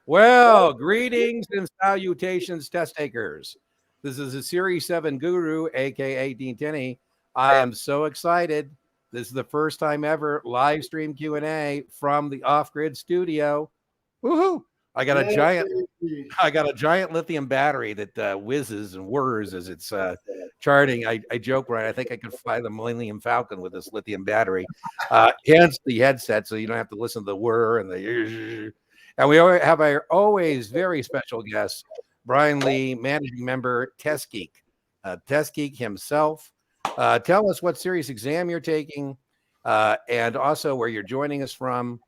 Well, greetings and salutations, test takers. This is a Series 7 guru, aka Dean Tenney. I am so excited. This is the first time ever live stream Q&A from the off-grid studio. Woohoo! I got a giant lithium battery that whizzes and whirs as it's charting. I joke, right? I think I could fly the Millennium Falcon with this lithium battery. Hence the headset, so you don't have to listen to the whir and the. And we have our always very special guest, Brian Lee, managing member, TestGeek. TestGeek himself. Tell us what serious exam you're taking and also where you're joining us from.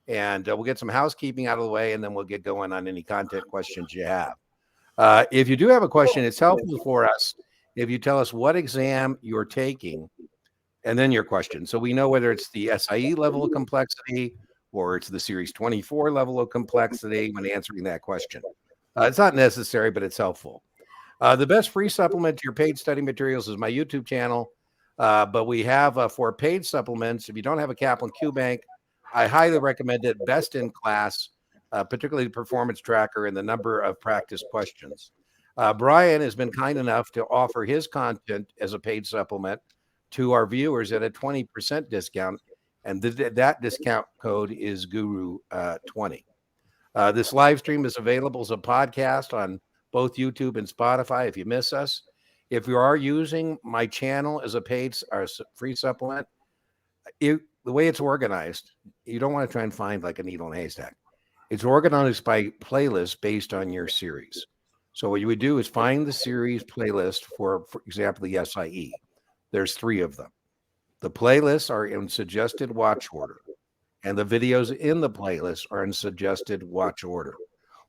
And we'll get some housekeeping out of the way, and then we'll get going on any content questions you have. If you do have a question, it's helpful for us if you tell us what exam you're taking and then your question. So we know whether it's the SIE level of complexity or it's the Series 24 level of complexity when answering that question. It's not necessary, but it's helpful. The best free supplement to your paid study materials is my YouTube channel. But we have for paid supplements, if you don't have a Kaplan QBank, I highly recommend it. Best in class, particularly the performance tracker and the number of practice questions. Brian has been kind enough to offer his content as a paid supplement to our viewers at a 20% discount. And that discount code is Guru20. This live stream is available as a podcast on both YouTube and Spotify if you miss us. If you are using my channel as a paid or free supplement, the way it's organized, you don't want to try and find like a needle in a haystack. It's organized by playlist based on your series. So what you would do is find the series playlist for example, the SIE. There's 3 of them. The playlists are in suggested watch order, and the videos in the playlist are in suggested watch order.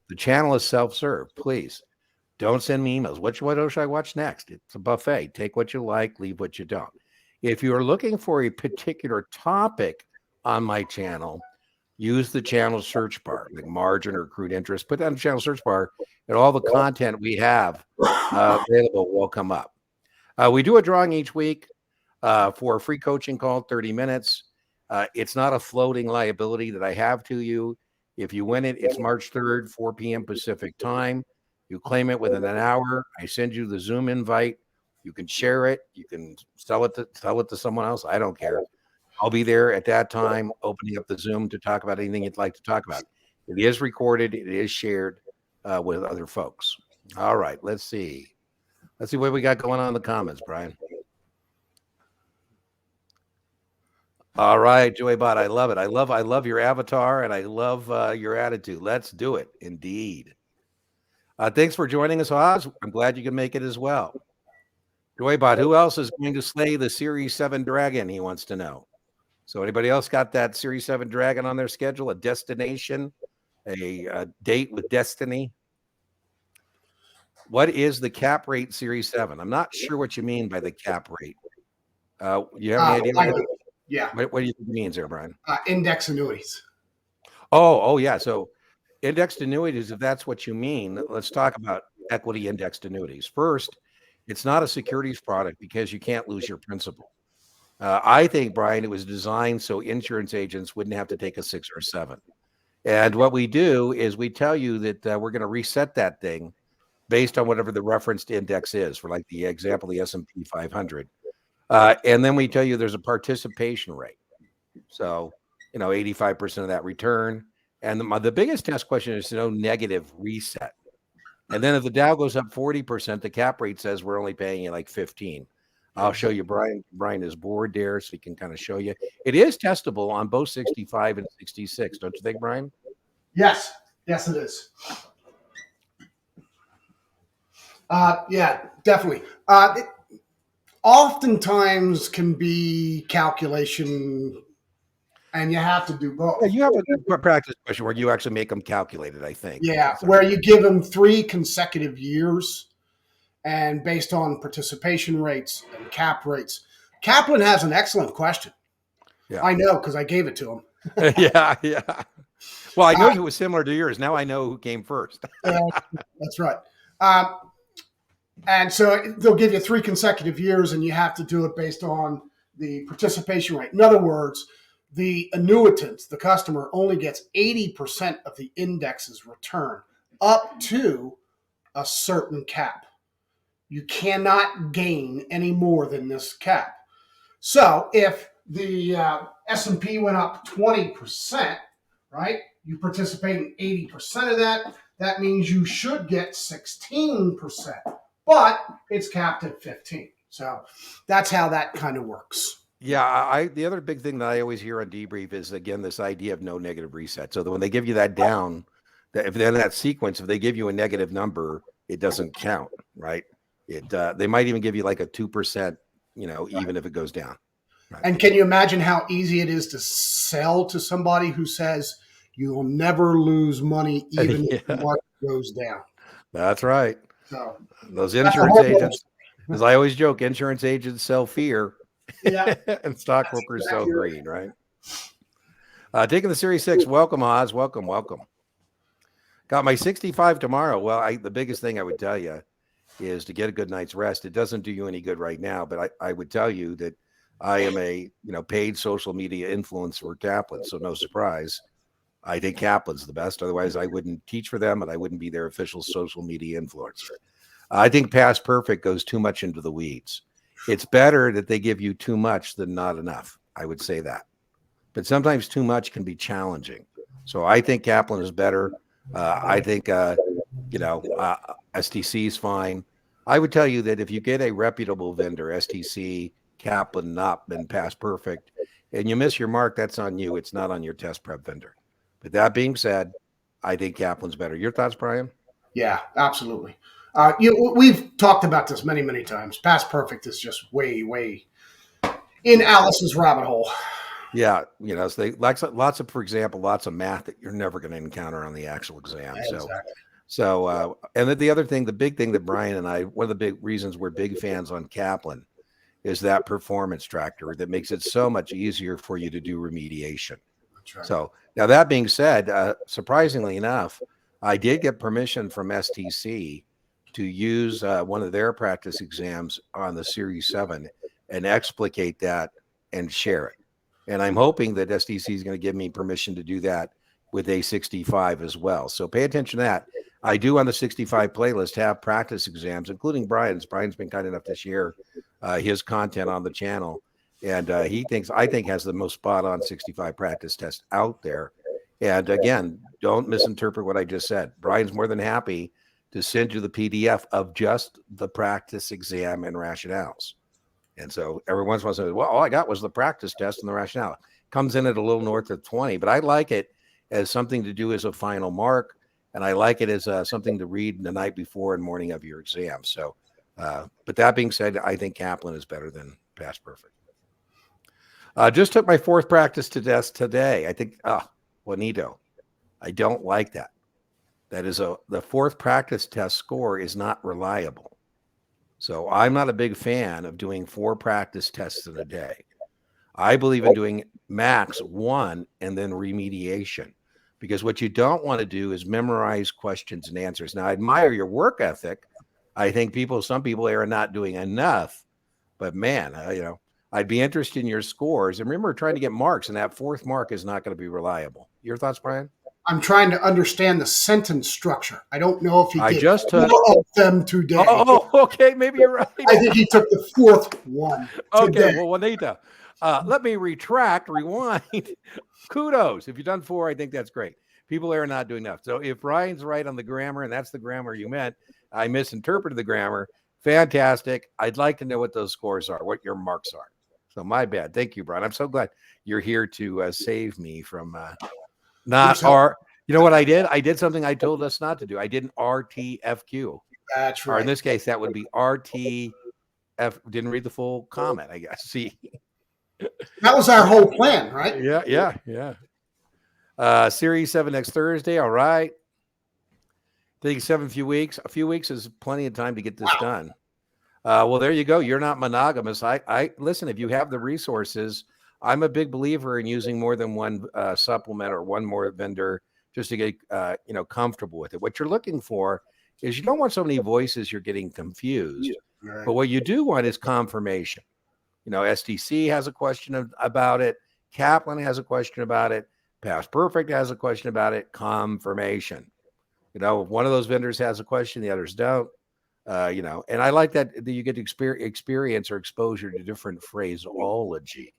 The channel is self-serve. Please don't send me emails. What should I watch next? It's a buffet. Take what you like, leave what you don't. If you are looking for a particular topic on my channel, use the channel search bar, like margin or accrued interest. Put that in the channel search bar, and all the content we have available will come up. We do a drawing each week for a free coaching call, 30 minutes. It's not a floating liability that I have to you. If you win it, it's March 3rd, 4 p.m. Pacific time. You claim it within an hour. I send you the Zoom invite. You can share it. You can sell it to someone else. I don't care. I'll be there at that time, opening up the Zoom to talk about anything you'd like to talk about. It is recorded. It is shared with other folks. All right. Let's see. Let's see what we got going on in the comments, Brian. All right, Joybot, I love it. I love your avatar, and I love your attitude. Let's do it, indeed. Thanks for joining us, Oz. I'm glad you can make it as well. Joybot, who else is going to slay the Series 7 Dragon, he wants to know. So anybody else got that Series 7 Dragon on their schedule, a destination, a date with destiny? What is the cap rate Series 7? I'm not sure what you mean by the cap rate. You have any idea? Yeah. What do you think it means there, Brian? Index annuities. Oh, yeah. So indexed annuities, if that's what you mean, let's talk about equity indexed annuities. First, it's not a securities product because you can't lose your principal. I think, Brian, it was designed so insurance agents wouldn't have to take a 6 or 7. And what we do is we tell you that we're going to reset that thing based on whatever the referenced index is, for like the example, the S&P 500. And then we tell you there's a participation rate. So, 85% of that return. And the biggest test question is negative reset. And then if the Dow goes up 40%, the cap rate says we're only paying you like 15. I'll show you Brian is bored there, so he can kind of show you. It is testable on both 65 and 66. Don't you think, Brian? Yes, it is. Yeah, definitely. It oftentimes can be calculation, and you have to do both. Yeah, you have a practice question where you actually make them calculated, I think. Yeah, where you give them 3 consecutive years, and based on participation rates and cap rates. Kaplan has an excellent question. Yeah. I know because I gave it to him. Yeah. Well, I know it was similar to yours. Now I know who came first. That's right. And so they'll give you 3 consecutive years, and you have to do it based on the participation rate. In other words, the annuitant, the customer, only gets 80% of the index's return up to a certain cap. You cannot gain any more than this cap. So if the S&P went up 20%, right? You participate in 80% of that. That means you should get 16%, but it's capped at 15. So that's how that kind of works. Yeah, the other big thing that I always hear on debrief is, again, this idea of no negative reset. So that when they give you that down, that if they're in that sequence, if they give you a negative number, it doesn't count, right? They might even give you like a 2%, even if it goes down. Right. And can you imagine how easy it is to sell to somebody who says you'll never lose money even if the market goes down? That's right. So those insurance agents, as I always joke, insurance agents sell fear. Yeah. And stockbrokers sell green, right? Taking the Series 6. Welcome, Oz. Welcome. Got my 65 tomorrow. Well, the biggest thing I would tell you is to get a good night's rest. It doesn't do you any good right now, but I would tell you that I am a paid social media influencer for Kaplan, so no surprise. I think Kaplan's the best. Otherwise, I wouldn't teach for them, and I wouldn't be their official social media influencer. I think Past Perfect goes too much into the weeds. It's better that they give you too much than not enough. I would say that. But sometimes too much can be challenging. So I think Kaplan is better. I think, STC is fine. I would tell you that if you get a reputable vendor, STC, Kaplan, not been Past Perfect, and you miss your mark, that's on you. It's not on your test prep vendor. But that being said, I think Kaplan's better. Your thoughts, Brian? Yeah, absolutely. We've talked about this many, many times. Past Perfect is just way, way in Alice's rabbit hole. Yeah, so they lots of, for example, lots of math that you're never going to encounter on the actual exam. Exactly. So, and then the other thing, the big thing that Brian and I, one of the big reasons we're big fans on Kaplan is that performance tracker that makes it so much easier for you to do remediation. That's right. So now that being said, surprisingly enough, I did get permission from STC to use one of their practice exams on the Series 7 and explicate that and share it. And I'm hoping that STC is going to give me permission to do that with a 65 as well. So pay attention to that. I do on the 65 playlist have practice exams, including Brian's. Brian's been kind enough to share his content on the channel. And I think has the most spot on 65 practice test out there. And again, don't misinterpret what I just said. Brian's more than happy to send you the PDF of just the practice exam and rationales. And so every once in a while, say, well, all I got was the practice test and the rationale. Comes in at a little north of 20, but I like it as something to do as a final mark. And I like it as something to read the night before and morning of your exam. So, but that being said, I think Kaplan is better than Past Perfect. Just took my 4th practice test today. I think, Juanito, I don't like that. That is the 4th practice test score is not reliable. So I'm not a big fan of doing 4 practice tests in a day. I believe in doing max 1 and then remediation, because what you don't want to do is memorize questions and answers. Now, I admire your work ethic. I think some people are not doing enough, but man, I'd be interested in your scores. And remember, trying to get marks, and that 4th mark is not going to be reliable. Your thoughts, Brian? I'm trying to understand the sentence structure. I don't know if he did just took 4 of them today. Oh, okay. Maybe you're right. I think he took the 4th one today. Okay, well, Juanita, let me rewind. Kudos. If you've done 4, I think that's great. People are not doing enough. So if Ryan's right on the grammar, and that's the grammar you meant, I misinterpreted the grammar. Fantastic. I'd like to know what those scores are, what your marks are. So my bad. Thank you, Brian. I'm so glad you're here to save me from not R. You know what I did? I did something I told us not to do. I did an RTFQ. That's right. Or in this case, that would be RTF. Didn't read the full comment, I guess. See. That was our whole plan, right? Yeah. Series 7 next Thursday. All right. Take 7 few weeks. A few weeks is plenty of time to get this done. Well, there you go. You're not monogamous. I listen, if you have the resources, I'm a big believer in using more than one supplement or one more vendor just to get comfortable with it. What you're looking for is you don't want so many voices you're getting confused. Right. But what you do want is confirmation. STC has a question about it. Kaplan has a question about it. Past Perfect has a question about it. Confirmation. One of those vendors has a question, the others don't. And I like that you get experience or exposure to different phraseology.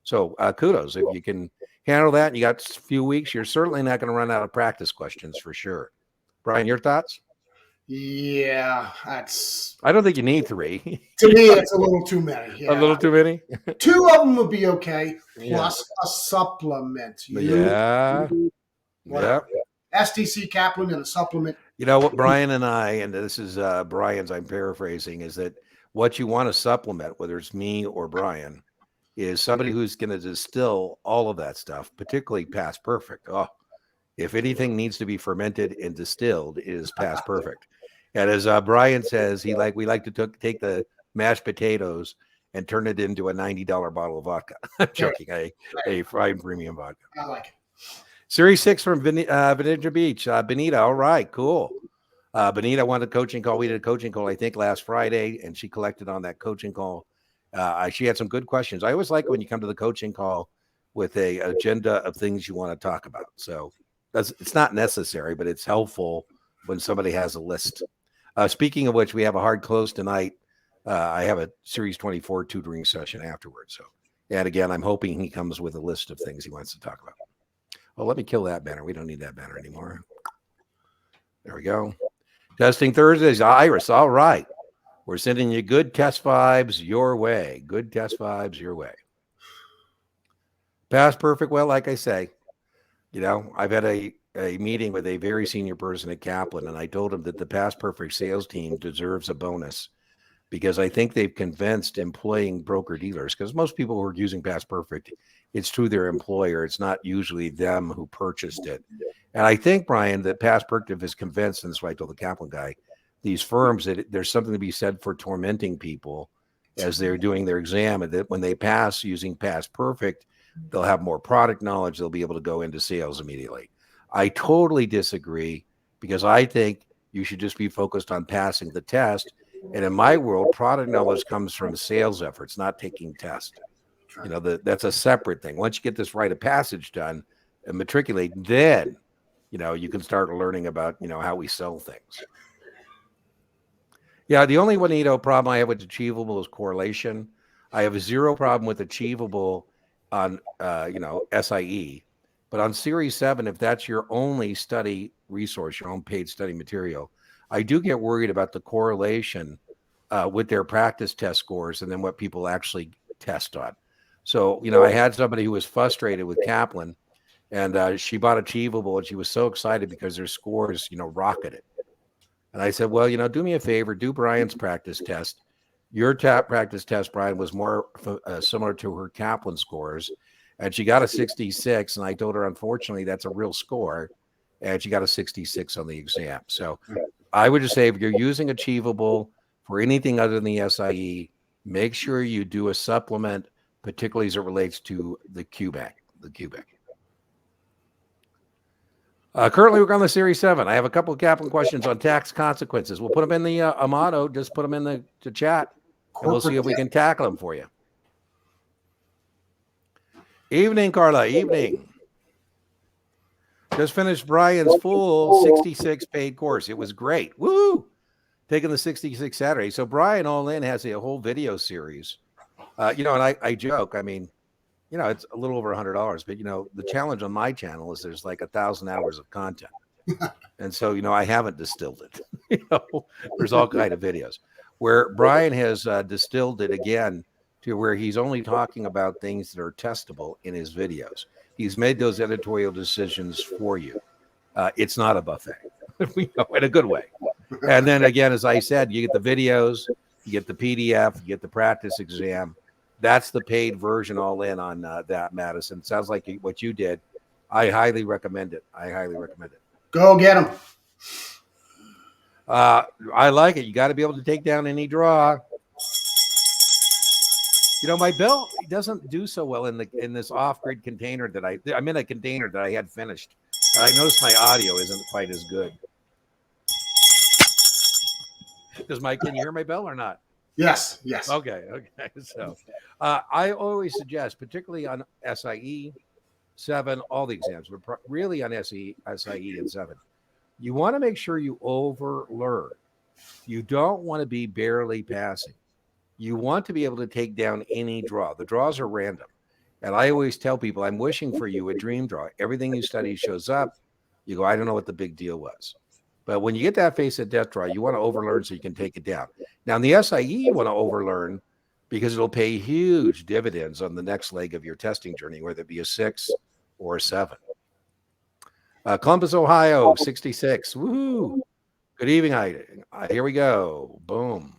So kudos if you can handle that. And you got a few weeks. You're certainly not going to run out of practice questions for sure. Brian, your thoughts? Yeah, I don't think you need 3. To me, it's a little too many. Yeah. A little too many? 2 of them would be okay, plus a supplement. Yeah. STC Kaplan and a supplement. What Brian and I, and this is Brian's, I'm paraphrasing, is that what you want to supplement, whether it's me or Brian, is somebody who's going to distill all of that stuff, particularly Past Perfect. Oh, if anything needs to be fermented and distilled, it is Past Perfect. And as Brian says, we like to take the mashed potatoes and turn it into a $90 bottle of vodka. I'm joking, a fine premium vodka. I like it. Series 6 from Virginia Beach. Benita, all right, cool. Benita wanted a coaching call. We did a coaching call, I think, last Friday, and she collected on that coaching call. She had some good questions. I always like when you come to the coaching call with a agenda of things you want to talk about. So it's not necessary, but it's helpful when somebody has a list. Speaking of which, we have a hard close tonight. I have a Series 24 tutoring session afterwards. So, and again, I'm hoping he comes with a list of things he wants to talk about. Well, let me kill that banner. We don't need that banner anymore. There we go. Testing Thursdays. Iris, all right. We're sending you good test vibes your way. Good test vibes your way. Past Perfect. Well, like I say, I've had a meeting with a very senior person at Kaplan, and I told him that the Past Perfect sales team deserves a bonus because I think they've convinced employing broker dealers, because most people who are using Past Perfect, it's through their employer. It's not usually them who purchased it. And I think, Brian, that Past Perfect is convinced, and that's why I told the Kaplan guy, these firms, that there's something to be said for tormenting people as they're doing their exam, and that when they pass using Past Perfect, they'll have more product knowledge. They'll be able to go into sales immediately. I totally disagree, because I think you should just be focused on passing the test. And in my world, product knowledge comes from sales efforts, not taking tests. That's a separate thing. Once you get this rite of passage done and matriculate, then, you can start learning about, how we sell things. Yeah, the only problem I have with Achievable is correlation. I have 0 problem with Achievable on, SIE. But on Series 7, if that's your only study resource, your own paid study material, I do get worried about the correlation with their practice test scores and then what people actually test on. So, I had somebody who was frustrated with Kaplan, and she bought Achievable, and she was so excited because their scores, rocketed. And I said, well, do me a favor, do Brian's practice test. Your practice test, Brian, was more similar to her Kaplan scores, and she got a 66. And I told her, unfortunately, that's a real score, and she got a 66 on the exam. So I would just say, if you're using Achievable for anything other than the SIE, make sure you do a supplement, particularly as it relates to the QBank. Currently, we're on the Series 7. I have a couple of Kaplan questions on tax consequences. We'll put them in the Amato. Just put them in the chat, and we'll see if we can tackle them for you. Evening, Carla. Evening. Just finished Brian's full 66 paid course. It was great. Woo! Taking the 66 Saturday. So Brian All In has a whole video series. And I joke. I mean, it's a little over $100, but the challenge on my channel is there's like 1,000 hours of content. And so, I haven't distilled it. There's all kind of videos where Brian has distilled it again to where he's only talking about things that are testable in his videos. He's made those editorial decisions for you. It's not a buffet, in a good way. And then again, as I said, you get the videos, you get the PDF, you get the practice exam. That's the paid version all in on that, Madison. Sounds like what you did. I highly recommend it. Go get them. I like it. You got to be able to take down any draw. My bill doesn't do so well in this off-grid container that I'm in a container that I had finished. I noticed my audio isn't quite as good. Can you hear my bell or not? Yes, yes. Okay. So I always suggest, particularly on SIE 7, all the exams, but really on SIE and 7, you want to make sure you overlearn. You don't want to be barely passing. You want to be able to take down any draw. The draws are random. And I always tell people, I'm wishing for you a dream draw. Everything you study shows up. You go, I don't know what the big deal was. But when you get that face of death draw, you want to overlearn so you can take it down. Now, in the SIE, you want to overlearn because it'll pay huge dividends on the next leg of your testing journey, whether it be a 6 or a 7. Columbus, Ohio, 66. Woohoo. Good evening. Here we go. Boom.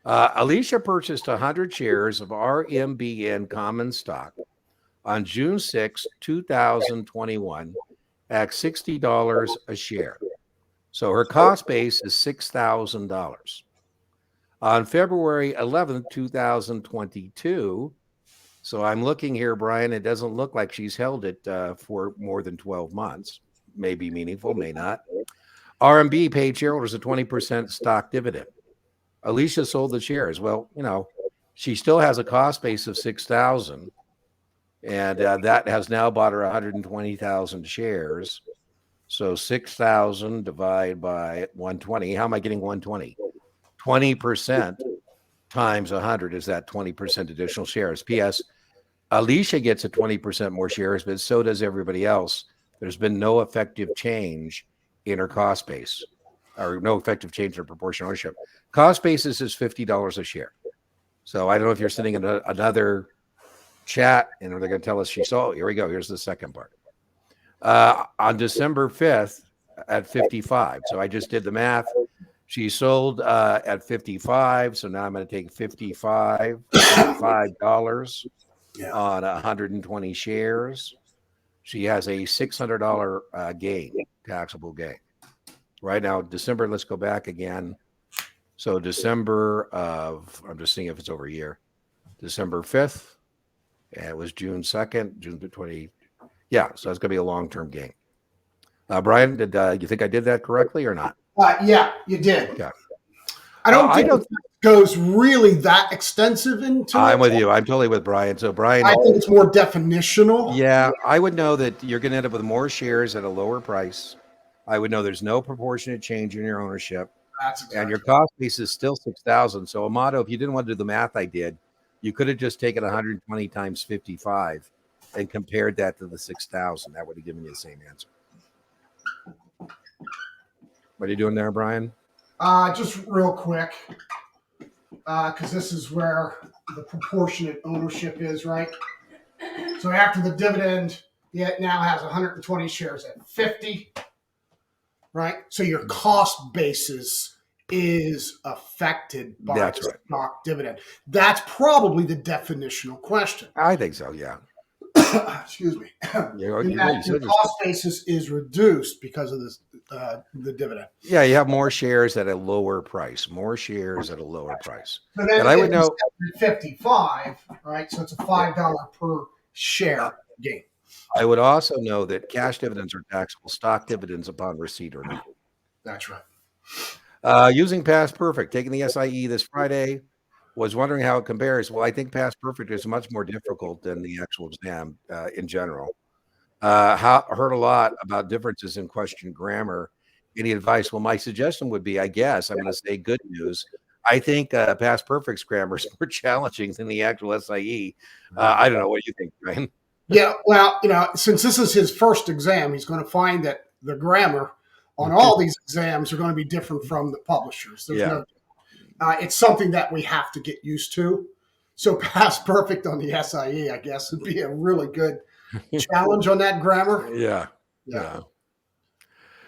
Alicia purchased 100 shares of RMBN common stock on June 6, 2021 at $60 a share. So her cost base is $6,000. On February 11th, 2022, so I'm looking here, Brian, it doesn't look like she's held it for more than 12 months. May be meaningful, may not. RMB paid shareholders a 20% stock dividend. Alicia sold the shares. Well, she still has a cost base of 6,000, and that has now bought her 120,000 shares. So 6,000 divided by 120. How am I getting 120? 20% times 100 is that 20% additional shares. P.S. Alicia gets a 20% more shares, but so does everybody else. There's been no effective change in her cost base, or no effective change in her proportional ownership. Cost basis is $50 a share. So I don't know if you're sitting in another chat and they're going to tell us she sold. Here we go. Here's the second part. On December 5th at 55. So I just did the math. She sold at 55. So now I'm going to take $55 on 120 shares. She has a $600 gain, taxable gain. Right now, December, let's go back again. So December of, I'm just seeing if it's over a year. December 5th, and it was June 2nd, June 20. Yeah, so it's going to be a long-term gain. Brian, did you think I did that correctly or not? Yeah, you did. Okay. I don't think it goes really that extensive into it. I'm with you. I'm totally with Brian. So Brian, I think it's more definitional. Yeah, I would know that you're going to end up with more shares at a lower price. I would know there's no proportionate change in your ownership. That's exactly and your cost base is still 6,000. So Amato, if you didn't want to do the math I did, you could have just taken 120 times 55 and compared that to the 6,000. That would have given you the same answer. What are you doing there, Brian? Just real quick, because this is where the proportionate ownership is, right? So after the dividend, it now has 120 shares at 50, right? So your cost basis is affected by the stock dividend. That's probably the definitional question. I think so, yeah. Excuse me. Your cost basis is reduced because of this, the dividend. Yeah, you have more shares at a lower price. More shares at a lower price. So then I would know 55, right? So it's a $5 per share gain. I would also know that cash dividends are taxable, stock dividends upon receipt or not. That's right. Using Past Perfect, taking the SIE this Friday. Was wondering how it compares. Well, I think Past Perfect is much more difficult than the actual exam in general. Heard a lot about differences in question grammar. Any advice? Well, my suggestion would be, I guess, I'm going to say good news. I think Past Perfect's grammar is more challenging than the actual SIE. I don't know. What do you think, Brian? Yeah, well, since this is his first exam, he's going to find that the grammar on all these exams are going to be different from the publishers. There's it's something that we have to get used to. So Past Perfect on the SIE, I guess, would be a really good challenge on that grammar. Yeah.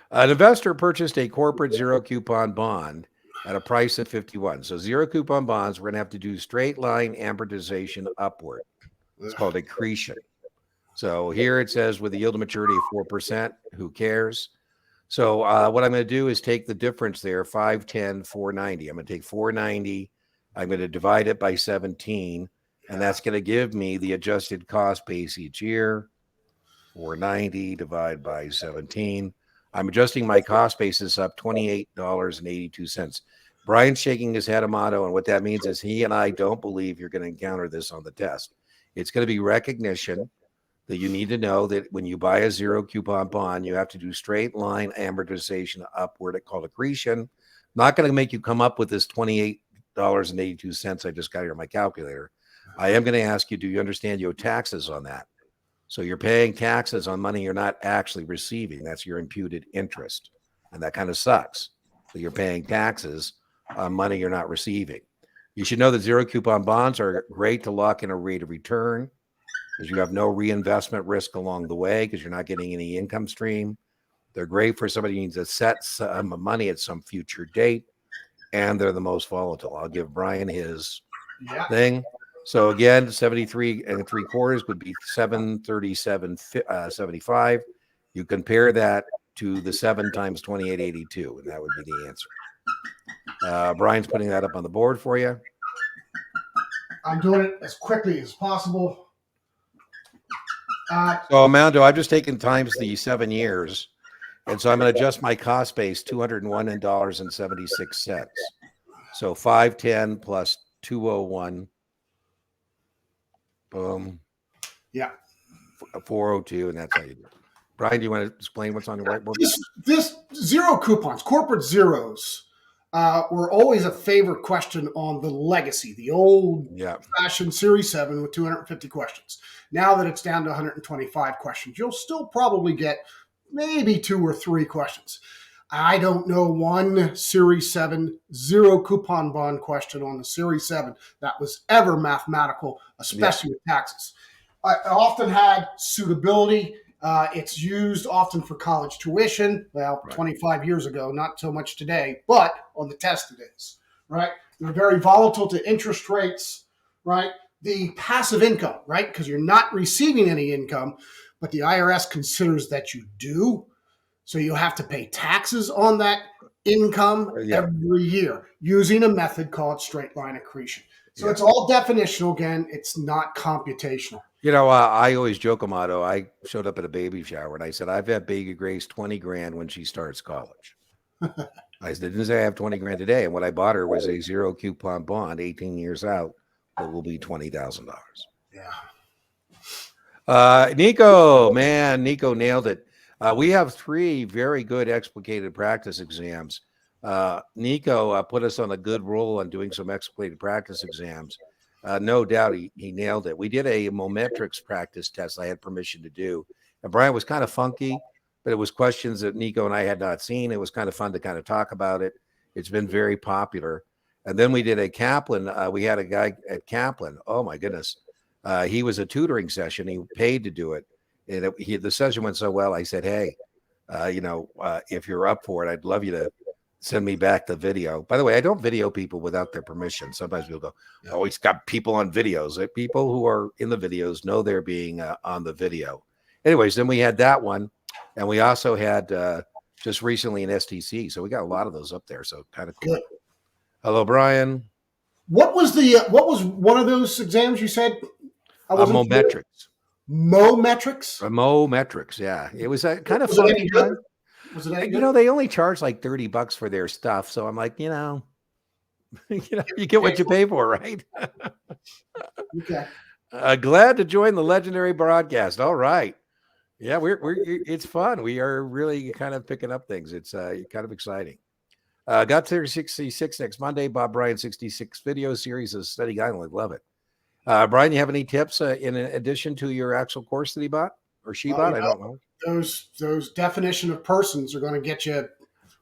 An investor purchased a corporate zero coupon bond at a price of 51. So zero coupon bonds, we're going to have to do straight line amortization upward. It's called accretion. So here it says with a yield to maturity of 4%, who cares? So what I'm going to do is take the difference there, 510, 490. I'm going to take 490. I'm going to divide it by 17, and that's going to give me the adjusted cost base each year. 490 divided by 17. I'm adjusting my cost basis up $28.82. Brian's shaking his head, Amato, and what that means is he and I don't believe you're going to encounter this on the test. It's going to be recognition that you need to know that when you buy a zero coupon bond, you have to do straight line amortization upward called accretion. Not going to make you come up with this $28.82 I just got here on my calculator. I am going to ask you, do you understand you owe taxes on that? So you're paying taxes on money you're not actually receiving. That's your imputed interest. And that kind of sucks. So you're paying taxes on money you're not receiving. You should know that zero coupon bonds are great to lock in a rate of return because you have no reinvestment risk along the way because you're not getting any income stream. They're great for somebody who needs to set some money at some future date, and they're the most volatile. I'll give Brian his thing. So again, 73 3/4 would be 737.75. You compare that to the 7 times 28.82, and that would be the answer. Brian's putting that up on the board for you. I'm doing it as quickly as possible. So Amando, I've just taken times the 7 years, and so I'm going to adjust my cost base $201.76. So 510 plus 201. Boom. Yeah. 402, and that's how you do it. Brian, do you want to explain what's on the whiteboard? This zero coupons, corporate zeros, were always a favorite question on the legacy, the old-fashioned Series 7 with 250 questions. Now that it's down to 125 questions, you'll still probably get maybe 2 or 3 questions. I don't know one Series 7 zero coupon bond question on the Series 7 that was ever mathematical, especially with taxes. I often had suitability. It's used often for college tuition. Well, 25 years ago, not so much today, but on the test it is, right? They're very volatile to interest rates, right? The passive income, right? Because you're not receiving any income, but the IRS considers that you do. So you have to pay taxes on that income every year using a method called straight line accretion. So it's all definitional. Again, it's not computational. You know, I always joke, Amato. I showed up at a baby shower and I said, I've had Baby Grace 20 grand when she starts college. I didn't say I have 20 grand today. And what I bought her was a zero coupon bond, 18 years out, that will be $20,000. Yeah. Nico, man, Nico nailed it. We have 3 very good explicated practice exams. Nico put us on a good roll on doing some explicated practice exams. No doubt he nailed it. We did a Mometrics practice test I had permission to do. And Brian was kind of funky, but it was questions that Nico and I had not seen. It was kind of fun to kind of talk about it. It's been very popular. And then we did a Kaplan. We had a guy at Kaplan. Oh, my goodness. He was a tutoring session. He paid to do it. And the session went so well, I said, hey, if you're up for it, I'd love you to send me back the video. By the way, I don't video people without their permission. Sometimes people go, oh, he's got people on videos. People who are in the videos know they're being on the video. Anyways, then we had that one. And we also had just recently an STC. So we got a lot of those up there. So kind of cool. Good. Hello, Brian. What was one of those exams you said? Mometrics. Mometrics? Mometrics, yeah. It was a kind of funny time. Was it any good? You know, they only charge like $30 for their stuff. So I'm like, you get what you pay for, right? Okay. Glad to join the legendary broadcast. All right. Yeah, it's fun. We are really kind of picking up things. It's kind of exciting. Got to 66 next Monday. Bob Bryan 66 video series of study guideline. Love it. Brian, you have any tips in addition to your actual course that he bought or she bought? I don't know. Those definition of persons are going to get you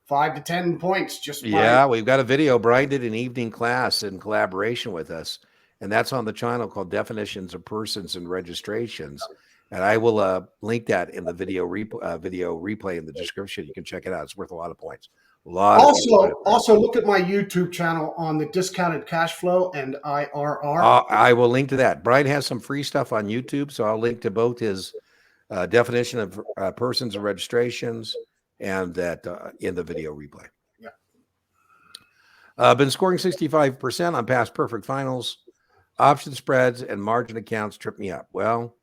5 to 10 points. We've got a video. Brian did an evening class in collaboration with us, and that's on the channel called Definitions of Persons and Registrations. And I will link that in the video replay in the description. You can check it out. It's worth a lot of points. Also look at my YouTube channel on the discounted cash flow and IRR. I will link to that. Brian has some free stuff on YouTube, so I'll link to both his definition of persons and registrations and that in the video replay. Yeah. Been scoring 65% on past perfect finals. Option spreads and margin accounts trip me up. Well,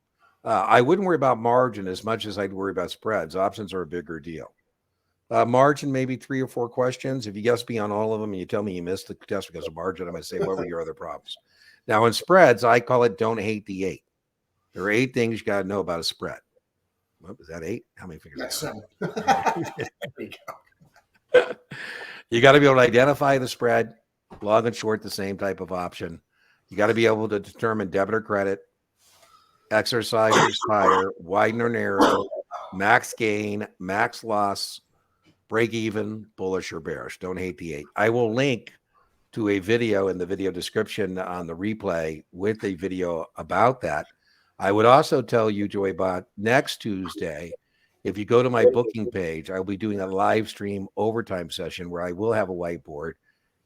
I wouldn't worry about margin as much as I'd worry about spreads. Options are a bigger deal. Margin, maybe 3 or 4 questions. If you guess me on all of them and you tell me you missed the test because of margin, I'm going to say, what were your other problems? Now, in spreads, I call it don't hate the 8. There are 8 things you got to know about a spread. What was that, 8? How many figures? That's 7. You got to be able to identify the spread, long and short, the same type of option. You got to be able to determine debit or credit, exercise or expire, widen or narrow, max gain, max loss, break even, bullish or bearish. Don't hate the 8. I will link to a video in the video description on the replay with a video about that. I would also tell you, Joybot, next Tuesday, if you go to my booking page, I'll be doing a live stream overtime session where I will have a whiteboard.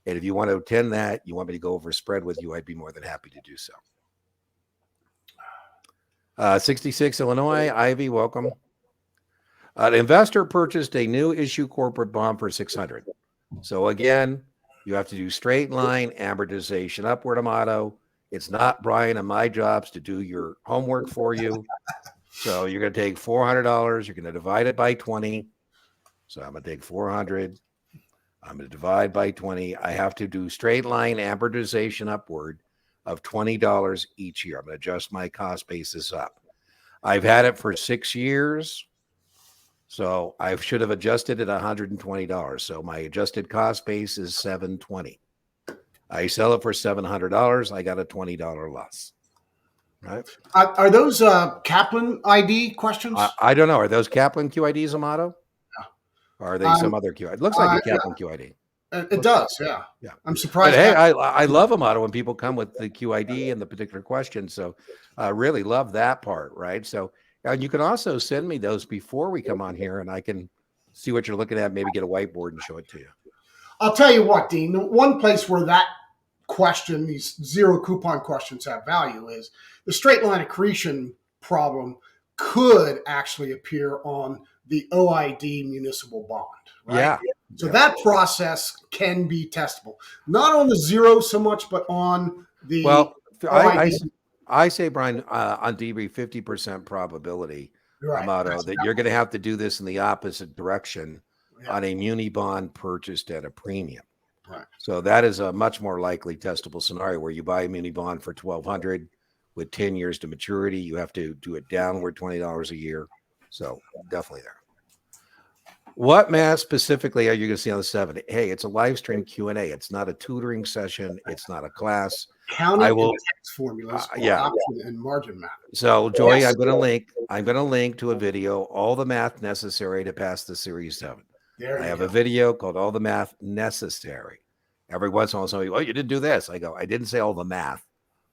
And if you want to attend that, you want me to go over a spread with you, I'd be more than happy to do so. 66 Illinois, Ivy, welcome. An investor purchased a new issue corporate bond for 600. So again, you have to do straight line amortization upward, Amato. It's not Brian and my jobs to do your homework for you. So you're going to take $400. You're going to divide it by 20. So I'm going to take 400. I'm going to divide by 20. I have to do straight line amortization upward of $20 each year. I'm going to adjust my cost basis up. I've had it for 6 years. So I should have adjusted it $120. So my adjusted cost base is $720. I sell it for $700. I got a $20 loss. Right? Are those Kaplan ID questions? I don't know. Are those Kaplan QIDs, Amato? No. Or are they some other QID? It looks like a Kaplan QID. It does, yeah. Yeah. I'm surprised. But hey, I love Amato when people come with the QID and the particular question. So I really love that part, right? So and you can also send me those before we come on here, and I can see what you're looking at, maybe get a whiteboard and show it to you. I'll tell you what, Dean, the one place where that question, these zero coupon questions have value is the straight line accretion problem could actually appear on the OID municipal bond, right? Yeah. So that process can be testable. Not on the zero so much, but on the OID. I say, Brian, on debrief, 50% probability, right, Amato, that you're going to have to do this in the opposite direction on a muni bond purchased at a premium. Right. So that is a much more likely testable scenario where you buy a muni bond for $1,200 with 10 years to maturity. You have to do it downward $20 a year. So definitely there. What math specifically are you going to see on the 7? Hey, it's a live stream Q&A. It's not a tutoring session. It's not a class. Counting and text formulas for option and margin math. So, Joy, yes. I'm going to link to a video, all the math necessary to pass the Series 7. I have a video called All the Math Necessary. Every once in a while, somebody, you didn't do this. I go, I didn't say all the math.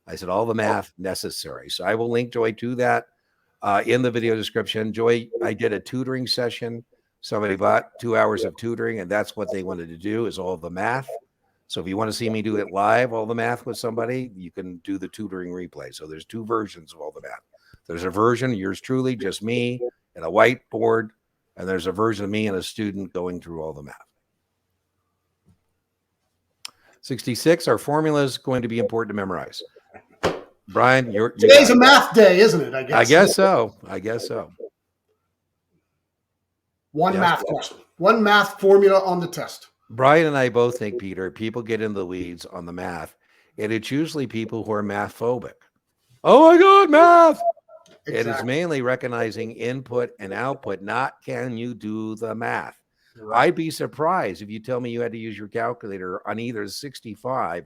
I said all the math necessary. So I will link, Joy, to that in the video description. Joy, I did a tutoring session. Somebody bought 2 hours of tutoring, and that's what they wanted to do is all the math. So if you want to see me do it live, all the math with somebody, you can do the tutoring replay. So there's 2 versions of all the math. There's a version, yours truly, just me and a whiteboard, and there's a version of me and a student going through all the math. 66, our formula is going to be important to memorize. Brian, today's a math day, isn't it? I guess so. I guess so. One math question. One math formula on the test. Brian and I both think, Peter, people get in the weeds on the math, and it's usually people who are math phobic. Oh, my God, math. Exactly. It is mainly recognizing input and output, not can you do the math. Right. I'd be surprised if you tell me you had to use your calculator on either 65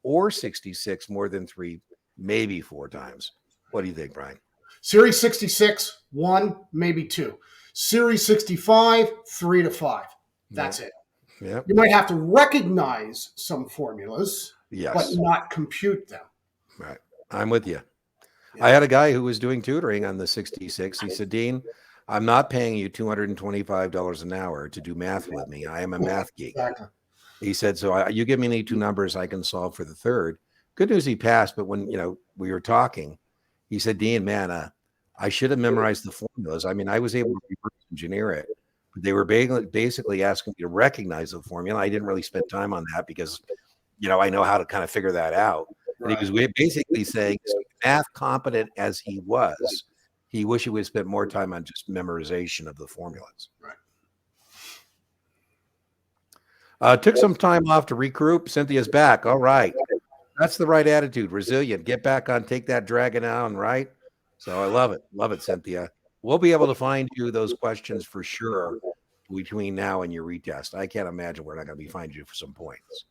or 66 more than 3, maybe 4 times. What do you think, Brian? Series 66, 1, maybe 2. Series 65, 3 to 5. That's it. Yep. You might have to recognize some formulas, yes, but not compute them. Right. I'm with you. Yeah. I had a guy who was doing tutoring on the 66. He said, Dean, I'm not paying you $225 an hour to do math with me. I am a math geek. Exactly. He said, so you give me any 2 numbers I can solve for the 3rd. Good news, he passed. But when we were talking, he said, Dean, man, I should have memorized the formulas. I mean, I was able to reverse engineer it. But they were basically asking me to recognize the formula. I didn't really spend time on that because, I know how to kind of figure that out. Right. And he was basically saying, math competent as he was, he wished he would have spent more time on just memorization of the formulas. Right. Took some time off to regroup. Cynthia's back. All right. That's the right attitude. Resilient. Get back on, take that dragon down, right? So I love it. Love it, Cynthia. We'll be able to find you those questions for sure between now and your retest. I can't imagine we're not going to be finding you for some points.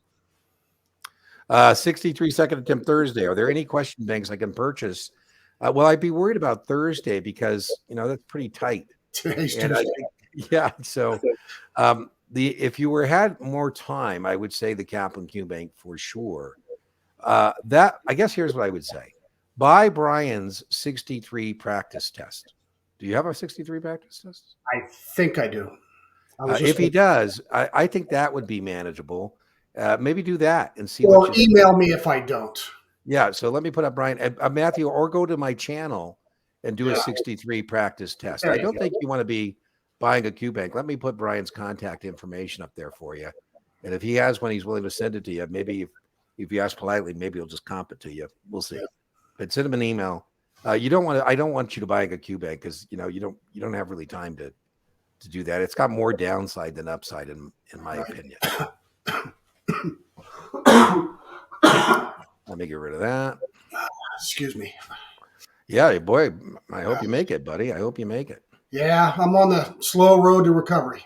63-second attempt Thursday. Are there any question banks I can purchase? Well, I'd be worried about Thursday because, that's pretty tight. Today's And I think, yeah. So if you had more time, I would say the Kaplan Q Bank for sure. That, I guess, here's what I would say. Buy Brian's 63 practice test. Do you have a 63 practice test? I think I do. If he does, I think that would be manageable. Maybe do that and see. Or email me if I don't. Yeah. So let me put up Brian, Matthew, or go to my channel and do a 63 practice test. I don't think you want to be buying a Q Bank. Let me put Brian's contact information up there for you. And if he has one, he's willing to send it to you. Maybe if you ask politely, maybe he'll just comp it to you. We'll see. But send him an email. You don't want to. I don't want you to buy a Q Bank because you don't have really time to do that. It's got more downside than upside in my opinion. Let me get rid of that. Excuse me. Yeah, boy. I hope you make it, buddy. I hope you make it. Yeah, I'm on the slow road to recovery.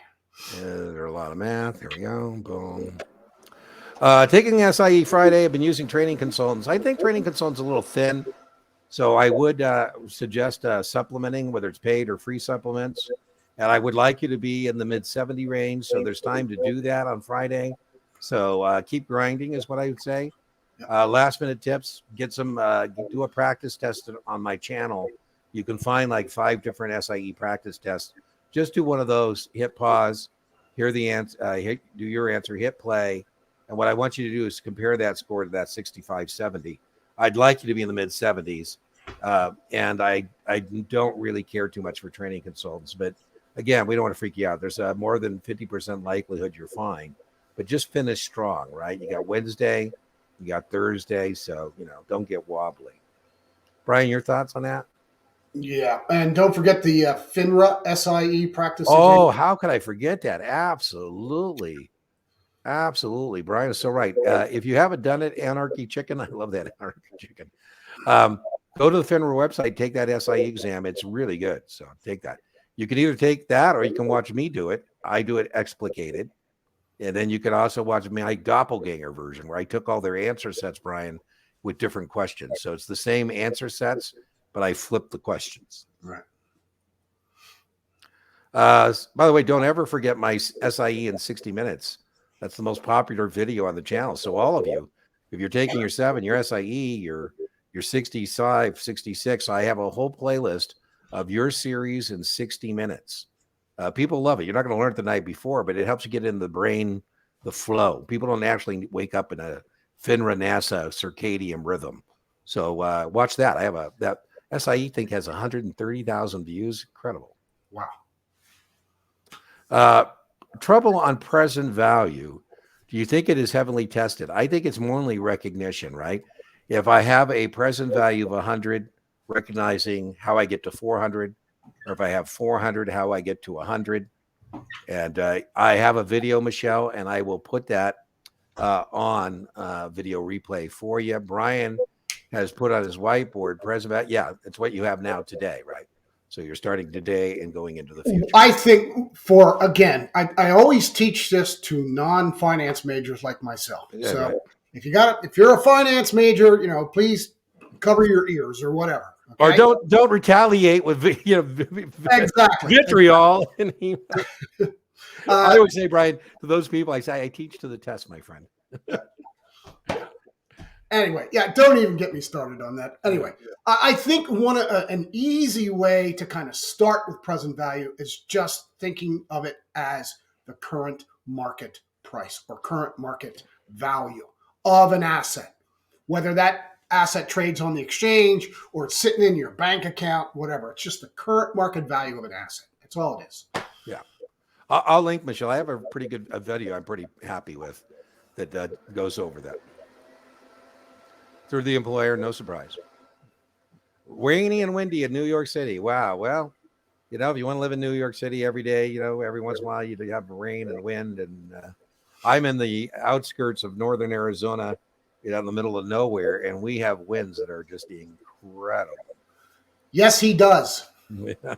There's a lot of math. Here we go. Boom. Taking SIE Friday. I've been using training consultants. I think training consultants a little thin. So I would suggest supplementing, whether it's paid or free supplements. And I would like you to be in the mid 70 range. So there's time to do that on Friday. So keep grinding is what I would say. Last minute tips, get some, do a practice test on my channel. You can find like 5 different SIE practice tests. Just do one of those, hit pause, hear the answer, do your answer, hit play. And what I want you to do is compare that score to that 65-70. I'd like you to be in the mid 70s. And I don't really care too much for training consultants, but again, we don't want to freak you out. There's a more than 50% likelihood you're fine, but just finish strong, right? You got Wednesday, you got Thursday, so don't get wobbly. Brian, your thoughts on that? Yeah, and don't forget the FINRA SIE practice. Oh, how could I forget that? Absolutely. Brian is so right. If you haven't done it, Anarchy Chicken, I love that Anarchy Chicken. Go to the FINRA website, take that SIE exam. It's really good. So take that. You can either take that or you can watch me do it. I do it explicated. And then you can also watch my doppelganger version where I took all their answer sets, Brian, with different questions. So it's the same answer sets, but I flipped the questions. Right. By the way, don't ever forget my SIE in 60 minutes. That's the most popular video on the channel. So all of you, if you're taking your 7, your SIE, your 65, 66, I have a whole playlist of your series in 60 minutes. People love it. You're not going to learn it the night before, but it helps you get in the brain, the flow. People don't actually wake up in a FINRA NASA circadian rhythm. So watch that. I have that SIE thing has 130,000 views. Incredible. Wow. Trouble on present value. Do you think it is heavily tested? I think it's more only recognition, right? If I have a present value of 100, recognizing how I get to 400, or if I have 400, how I get to 100. And I have a video, Michelle, and I will put that on video replay for you. Brian has put on his whiteboard present value. Yeah, it's what you have now today, right? So you're starting today and going into the future. I think I always teach this to non-finance majors like myself. Yeah, so right. if you're a finance major, please cover your ears or whatever. Okay? Or don't retaliate with exactly vitriol. I always say, Brian, to those people, I say, I teach to the test, my friend. Anyway, don't even get me started on that. Anyway, I think an easy way to kind of start with present value is just thinking of it as the current market price or current market value of an asset, whether that asset trades on the exchange or it's sitting in your bank account, whatever. It's just the current market value of an asset. That's all it is. Yeah. I'll link, Michelle. I have a pretty good video I'm pretty happy with that goes over that. Through the employer, no surprise. Rainy and windy in New York City. Wow. Well, if you want to live in New York City every day, every once in a while you have rain and wind, and I'm in the outskirts of northern Arizona, in the middle of nowhere, and we have winds that are just incredible. Yes, he does.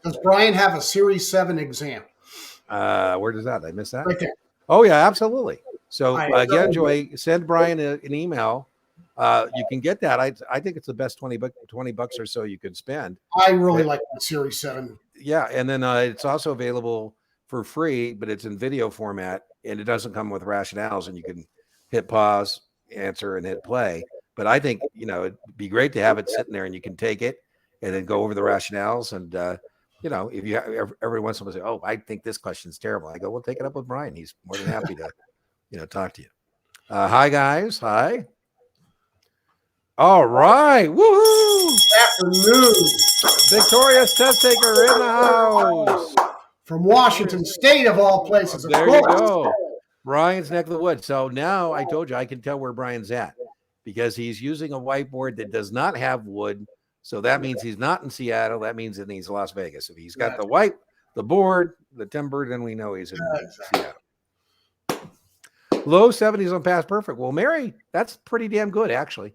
Does Brian have a Series 7 exam? Where does that? I miss that. Right there. Oh yeah, absolutely. So again, Joy, send Brian an email. You can get that. I think it's the best $20 or so you could spend. I really like the Series 7. Yeah, and then it's also available for free, but it's in video format, and it doesn't come with rationales, and you can hit pause, answer, and hit play. But I think it'd be great to have it sitting there, and you can take it and then go over the rationales. And if you every once in a while say, "Oh, I think this question's terrible," I go, "Well, take it up with Brian. He's more than happy to talk to you." Hi guys, hi. All right, woohoo! Afternoon. Victorious test taker in the house from Washington State, of all places. There you go. Brian's neck of the woods. So now I told you I can tell where Brian's at because he's using a whiteboard that does not have wood. So that means he's not in Seattle. That means that he's Las Vegas. If he's got the board, the timber, then we know he's in Seattle. Low 70s on past perfect. Well, Mary, that's pretty damn good, actually.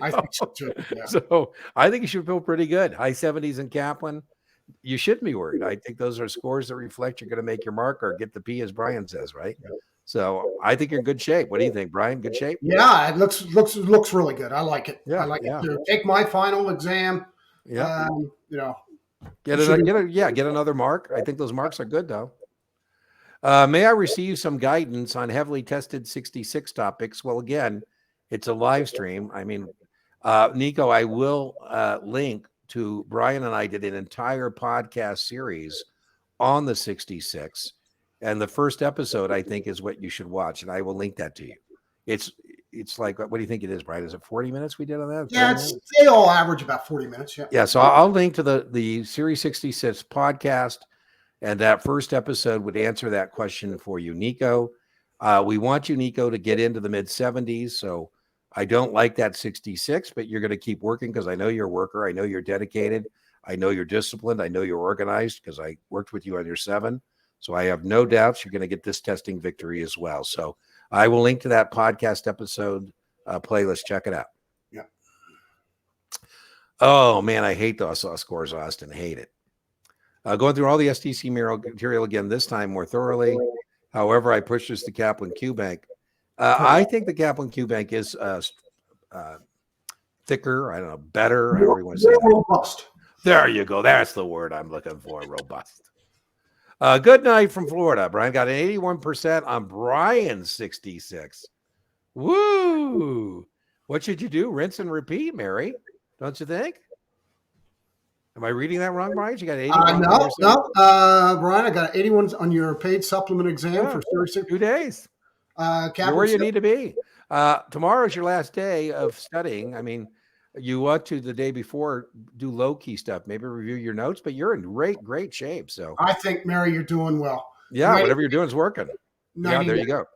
I think so too. Yeah. So I think you should feel pretty good. High 70s in Kaplan. You shouldn't be worried. I think those are scores that reflect you're going to make your mark or get the P, as Brian says, right? So I think you're in good shape. What do you think, Brian? Good shape? Yeah, it looks really good. I like it. Yeah, I like it too. Take my final exam. Yeah. Get another mark. I think those marks are good though. May I receive some guidance on heavily tested 66 topics? Well, again, it's a live stream. I mean, Nico, I will link to Brian and I did an entire podcast series on the 66. And the first episode, I think, is what you should watch. And I will link that to you. It's like, what do you think it is, Brian? Is it 40 minutes we did on that? Yeah, they all average about 40 minutes. Yeah. Yeah. So I'll link to the Series 66 podcast. And that first episode would answer that question for you, Nico. We want you, Nico, to get into the mid 70s. So I don't like that 66, but you're going to keep working because I know you're a worker. I know you're dedicated. I know you're disciplined. I know you're organized because I worked with you on your 7. So I have no doubts you're going to get this testing victory as well. So I will link to that podcast episode playlist. Check it out. Yeah. Oh, man, I hate those scores, Austin. Hate it. Going through all the STC material again, this time more thoroughly. However, I pushed this to Kaplan QBank. I think the Kaplan QBank is thicker. I don't know, better. However you want to say that. Robust. There you go. That's the word I'm looking for. Robust. Good night from Florida. Brian got an 81% on Brian's 66. Woo! What should you do? Rinse and repeat, Mary. Don't you think? Am I reading that wrong, Brian? You got 81? No. Brian, I got 81 on your paid supplement exam for 36. 2 days. You're where you need to be. Tomorrow's your last day of studying. I mean, you want to the day before do low key stuff, maybe review your notes, but you're in great shape. So I think, Mary, you're doing well. Yeah, whatever you're doing is working. Yeah, there you go.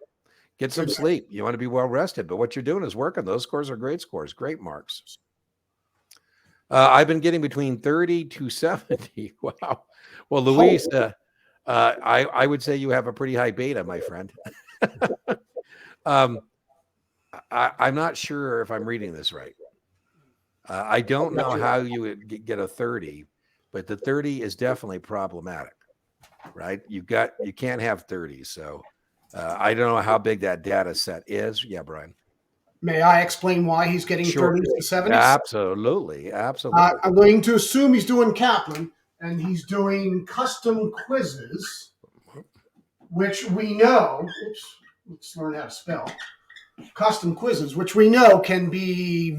Get some sleep. You want to be well rested, but what you're doing is working. Those scores are great scores, great marks. I've been getting between 30 to 70. Wow. Well, Luis, I would say you have a pretty high beta, my friend. I'm not sure if I'm reading this right. I don't know how you would get a 30, but the 30 is definitely problematic, right? You can't have 30. So I don't know how big that data set is. Yeah, Brian. May I explain why he's getting 30s to 70s? Absolutely. I'm going to assume he's doing Kaplan and he's doing custom quizzes, which we know, let's learn how to spell, custom quizzes, which we know can be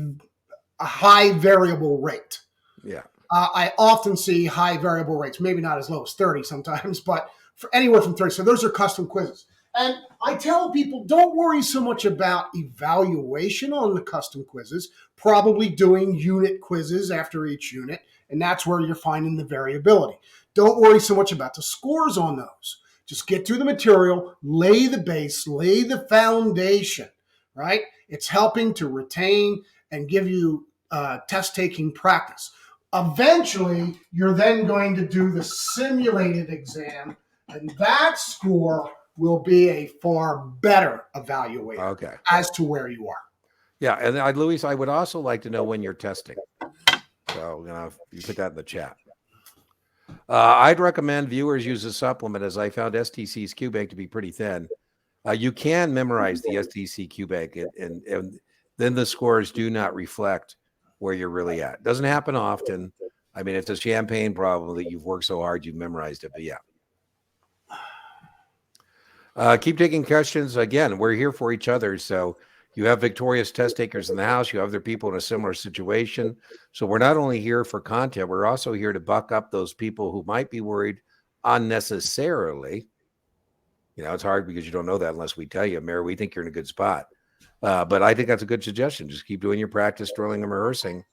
a high variable rate. Yeah. I often see high variable rates, maybe not as low as 30 sometimes, but for anywhere from 30. So those are custom quizzes. And I tell people, don't worry so much about evaluation on the custom quizzes, probably doing unit quizzes after each unit, and that's where you're finding the variability. Don't worry so much about the scores on those. Just get through the material, lay the base, lay the foundation, right? It's helping to retain and give you test-taking practice. Eventually, you're then going to do the simulated exam, and that score will be a far better evaluator as to where you are. Yeah, and Luis, I would also like to know when you're testing. So, you put that in the chat. I'd recommend viewers use a supplement, as I found STC's Q bank to be pretty thin. You can memorize the STC Q bank, and then the scores do not reflect where you're really at. Doesn't happen often. I mean, it's a champagne problem that you've worked so hard, you've memorized it, but yeah. Keep taking questions. Again, we're here for each other. So you have victorious test takers in the house. You have other people in a similar situation. So we're not only here for content, we're also here to buck up those people who might be worried unnecessarily. It's hard because you don't know that unless we tell you, Mary, we think you're in a good spot. But I think that's a good suggestion. Just keep doing your practice, drilling and rehearsing,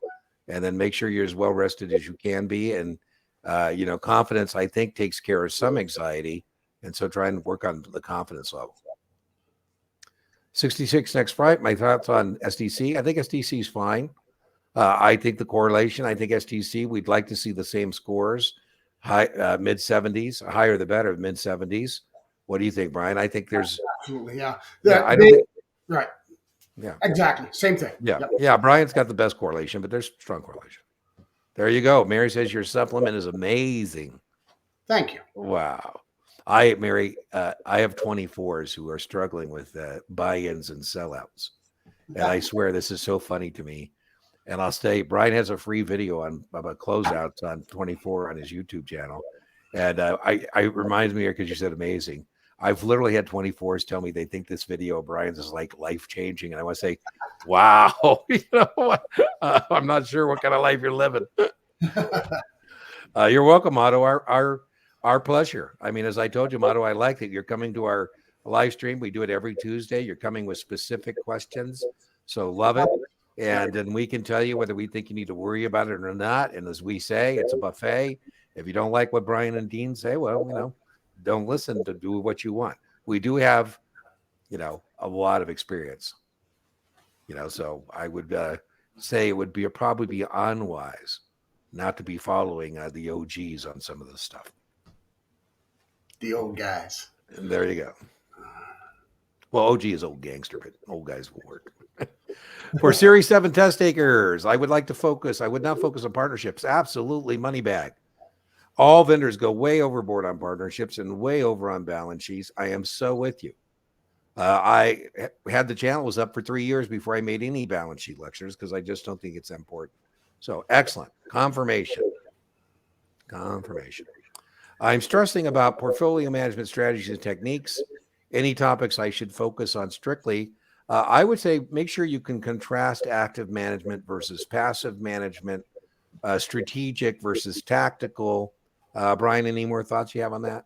and then make sure you're as well rested as you can be. And, confidence, I think, takes care of some anxiety. And so try and work on the confidence level. 66 next Friday. My thoughts on STC. I think STC is fine. I think the correlation, I think STC, we'd like to see the same scores, high mid 70s, higher the better, mid 70s. What do you think, Brian? I think there's absolutely, yeah. Right. Yeah. Exactly. Same thing. Yeah. Yep. Yeah. Brian's got the best correlation, but there's strong correlation. There you go. Mary says your supplement is amazing. Thank you. Wow. Mary, I have 24s who are struggling with buy-ins and sellouts. And I swear this is so funny to me. And I'll say, Brian has a free video about closeouts on 24 on his YouTube channel. And it reminds me, because you said amazing. I've literally had 24s tell me they think this video of Brian's is like life-changing. And I want to say, wow, I'm not sure what kind of life you're living. You're welcome, Otto. Our pleasure. I mean, as I told you, Otto, I like that you're coming to our live stream. We do it every Tuesday. You're coming with specific questions. So love it. And then we can tell you whether we think you need to worry about it or not. And as we say, it's a buffet. If you don't like what Brian and Dean say, well, don't listen to do what you want. We do have, a lot of experience, so I would say it would probably be unwise not to be following the OGs on some of this stuff. The old guys. And there you go. Well, OG is old gangster, but old guys will work. For Series 7 test takers, I would not focus on partnerships. Absolutely money bag. All vendors go way overboard on partnerships and way over on balance sheets. I am so with you. I had the channel was up for 3 years before I made any balance sheet lectures because I just don't think it's important. So excellent. Confirmation. I'm stressing about portfolio management strategies and techniques. Any topics I should focus on strictly. I would say make sure you can contrast active management versus passive management, strategic versus tactical. Brian, any more thoughts you have on that?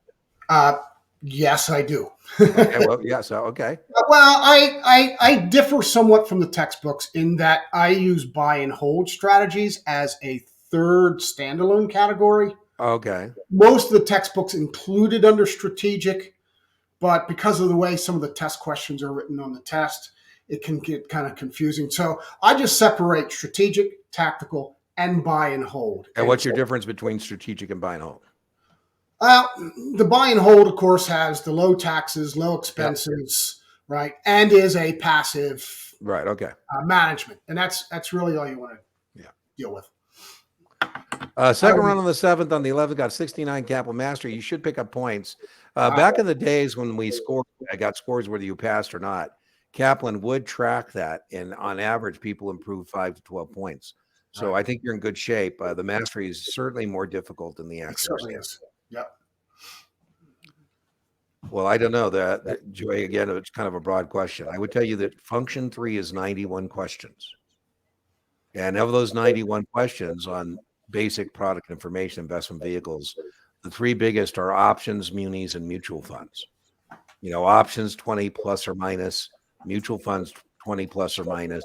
Yes, I do. Okay, well, yeah, so okay. Well, I differ somewhat from the textbooks in that I use buy and hold strategies as a third standalone category. Okay. Most of the textbooks included under strategic, but because of the way some of the test questions are written on the test, it can get kind of confusing. So I just separate strategic, tactical, and buy and hold. And what's your difference between strategic and buy and hold? The buy and hold, of course, has the low taxes, low expenses, right, and is a passive, right? Okay, management, and that's really all you want to deal with. Second run on the 7th, on the 11th, got 69 Kaplan Mastery. You should pick up points. Back in the days when we scored, I got scores whether you passed or not. Kaplan would track that, and on average, people improved 5 to 12 points. So I think you're in good shape. The mastery is certainly more difficult than the accuracy. It certainly is. Yep. Well, I don't know that Joy, again, it's kind of a broad question. I would tell you that function 3 is 91 questions. And of those 91 questions on basic product information, investment vehicles, the 3 biggest are options, munis, and mutual funds. Options 20 plus or minus, mutual funds 20 plus or minus,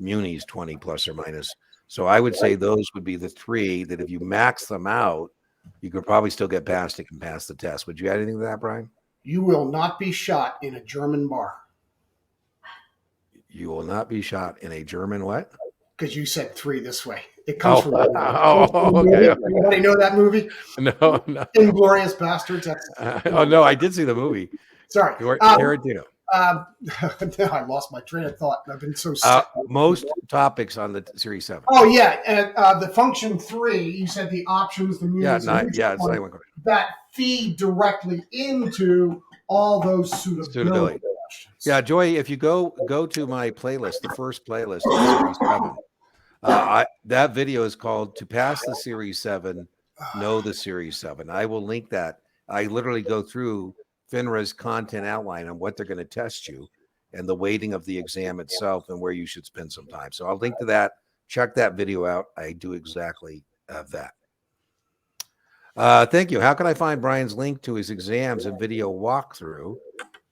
munis 20 plus or minus. So I would say those would be the 3 that if you max them out, you could probably still get past it and pass the test. Would you add anything to that, Brian? You will not be shot in a German bar. You will not be shot in a German what? Because you said 3 this way. It comes from okay. Anybody know that movie? No. Inglorious Bastards. No, I did see the movie. Sorry. Tarantino. I lost my train of thought. I've been so sick. Most topics on the Series 7. Oh, yeah. And the function 3, you said the options, the Yeah, it's that feed directly into all those suitability questions. Yeah, Joy, if you go to my playlist, the first playlist of the Series 7, that video is called "To Pass the Series 7, Know the Series 7." I will link that. I literally go through FINRA's content outline on what they're going to test you and the weighting of the exam itself and where you should spend some time. So I'll link to that. Check that video out. I do exactly that. Thank you. How can I find Brian's link to his exams and video walkthrough?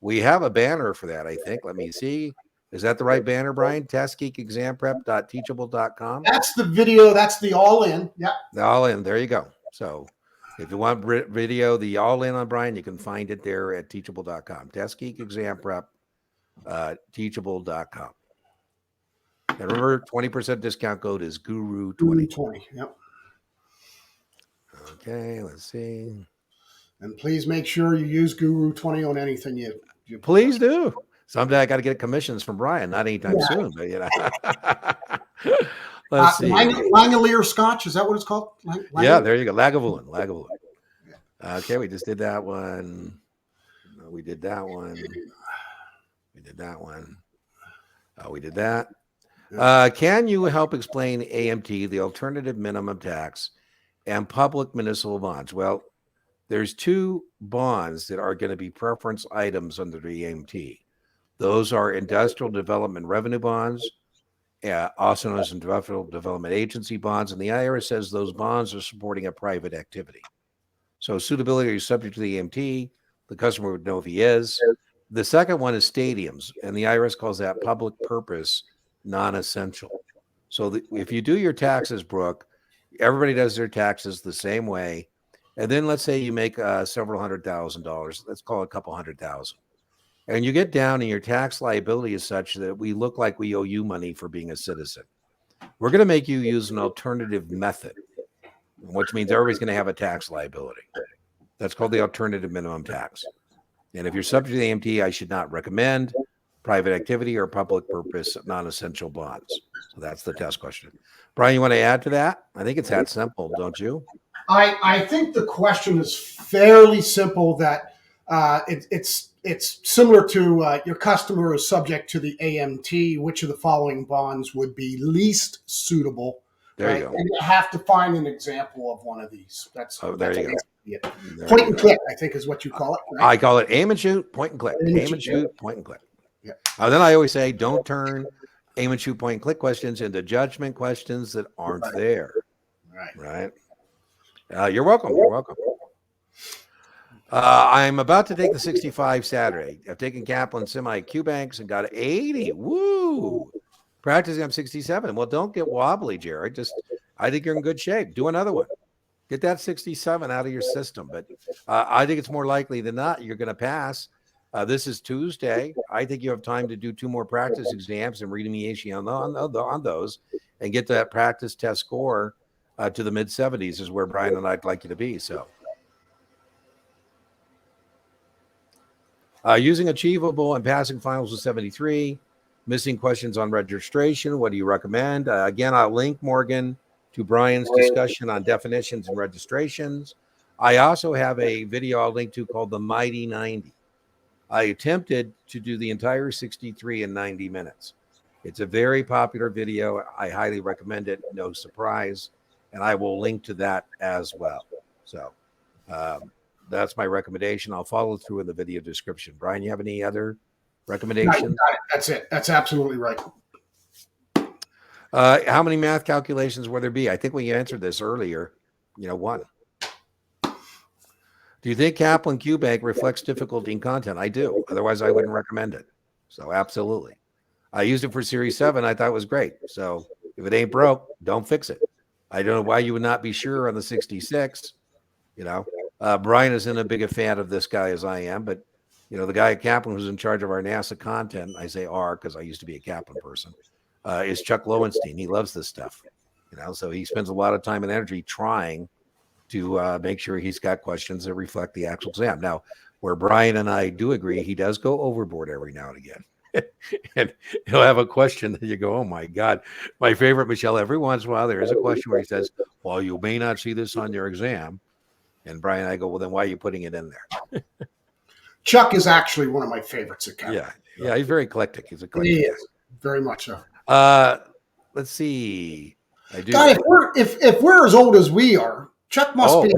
We have a banner for that, I think. Let me see. Is that the right banner, Brian? TestGeekExamPrep.teachable.com. That's the video. That's the all-in. Yeah. The all-in. There you go. So if you want video, the all-in on Brian, you can find it there at teachable.com. TestGeekExamPrep, teachable.com. And remember, 20% discount code is Guru20. Guru20. Yep. Okay, let's see. And please make sure you use Guru20 on anything you please do. Someday I got to get commissions from Brian. Not anytime soon, but you know. Let's see. Langolier Scotch, is that what it's called? Yeah, there you go. Lagavulin. Okay, we just did that one. We did that one. We did that one. We did that. Can you help explain AMT, the alternative minimum tax, and public municipal bonds? Well, there's two bonds that are going to be preference items under the AMT. Those are industrial development revenue bonds, also known as industrial development agency bonds. And the IRS says those bonds are supporting a private activity. So suitability is subject to the AMT. The customer would know if he is. The second one is stadiums, and the IRS calls that public purpose non-essential. So if you do your taxes, Brooke, everybody does their taxes the same way. And then let's say you make several $100,000. Let's call it a couple $100,000. And you get down and your tax liability is such that we look like we owe you money for being a citizen. We're going to make you use an alternative method, which means everybody's going to have a tax liability. That's called the alternative minimum tax. And if you're subject to the AMT, I should not recommend private activity or public purpose non-essential bonds. So that's the test question. Brian, you want to add to that? I think it's that simple, don't you? I think the question is fairly simple, that it's similar to your customer is subject to the AMT. Which of the following bonds would be least suitable? There you go. And you have to find an example of one of these. There you go. Point and click, I think, is what you call it. Right? I call it aim and shoot, point and click. Aim and shoot, point and click. Yeah. Then I always say, don't turn aim and shoot, point and click questions into judgment questions that aren't there. Right. You're welcome. You're welcome. I'm about to take the 65 Saturday. I've taken Kaplan semi Q banks and got 80. Woo! Practicing, I'm 67. Well, don't get wobbly, Jared. I think you're in good shape. Do another one. Get that 67 out of your system. But I think it's more likely than not you're going to pass. This is Tuesday. I think you have time to do 2 more practice exams and remediation on those and get that practice test score to the mid-70s is where Brian and I'd like you to be. So using achievable and passing finals with 73, missing questions on registration. What do you recommend? Again, I'll link Morgan to Brian's discussion on definitions and registrations. I also have a video I'll link to called the Mighty 90. I attempted to do the entire 63 in 90 minutes. It's a very popular video. I highly recommend it. No surprise. And I will link to that as well. So that's my recommendation. I'll follow through in the video description. Brian, you have any other recommendations? That's it. That's absolutely right. How many math calculations will there be? I think we answered this earlier. 1. Do you think Kaplan QBank reflects difficulty in content? I do. Otherwise, I wouldn't recommend it. So absolutely. I used it for Series 7. I thought it was great. So if it ain't broke, don't fix it. I don't know why you would not be sure on the 66. Brian isn't as big a fan of this guy as I am, but the guy at Kaplan who's in charge of our NASA content, I say "our" because I used to be a Kaplan person, is Chuck Lowenstein. He loves this stuff, so he spends a lot of time and energy trying to make sure he's got questions that reflect the actual exam. Now, where Brian and I do agree he does go overboard every now and again. And he'll have a question that you go, oh my God. My favorite, Michelle, every once in a while there is a question where he says, well, you may not see this on your exam. And Brian and I go, well, then why are you putting it in there? Chuck is actually one of my favorites at Kevin. Yeah, he's very eclectic. He's eclectic. He is, very much so. Let's see. I do. God, if we're as old as we are, Chuck must be.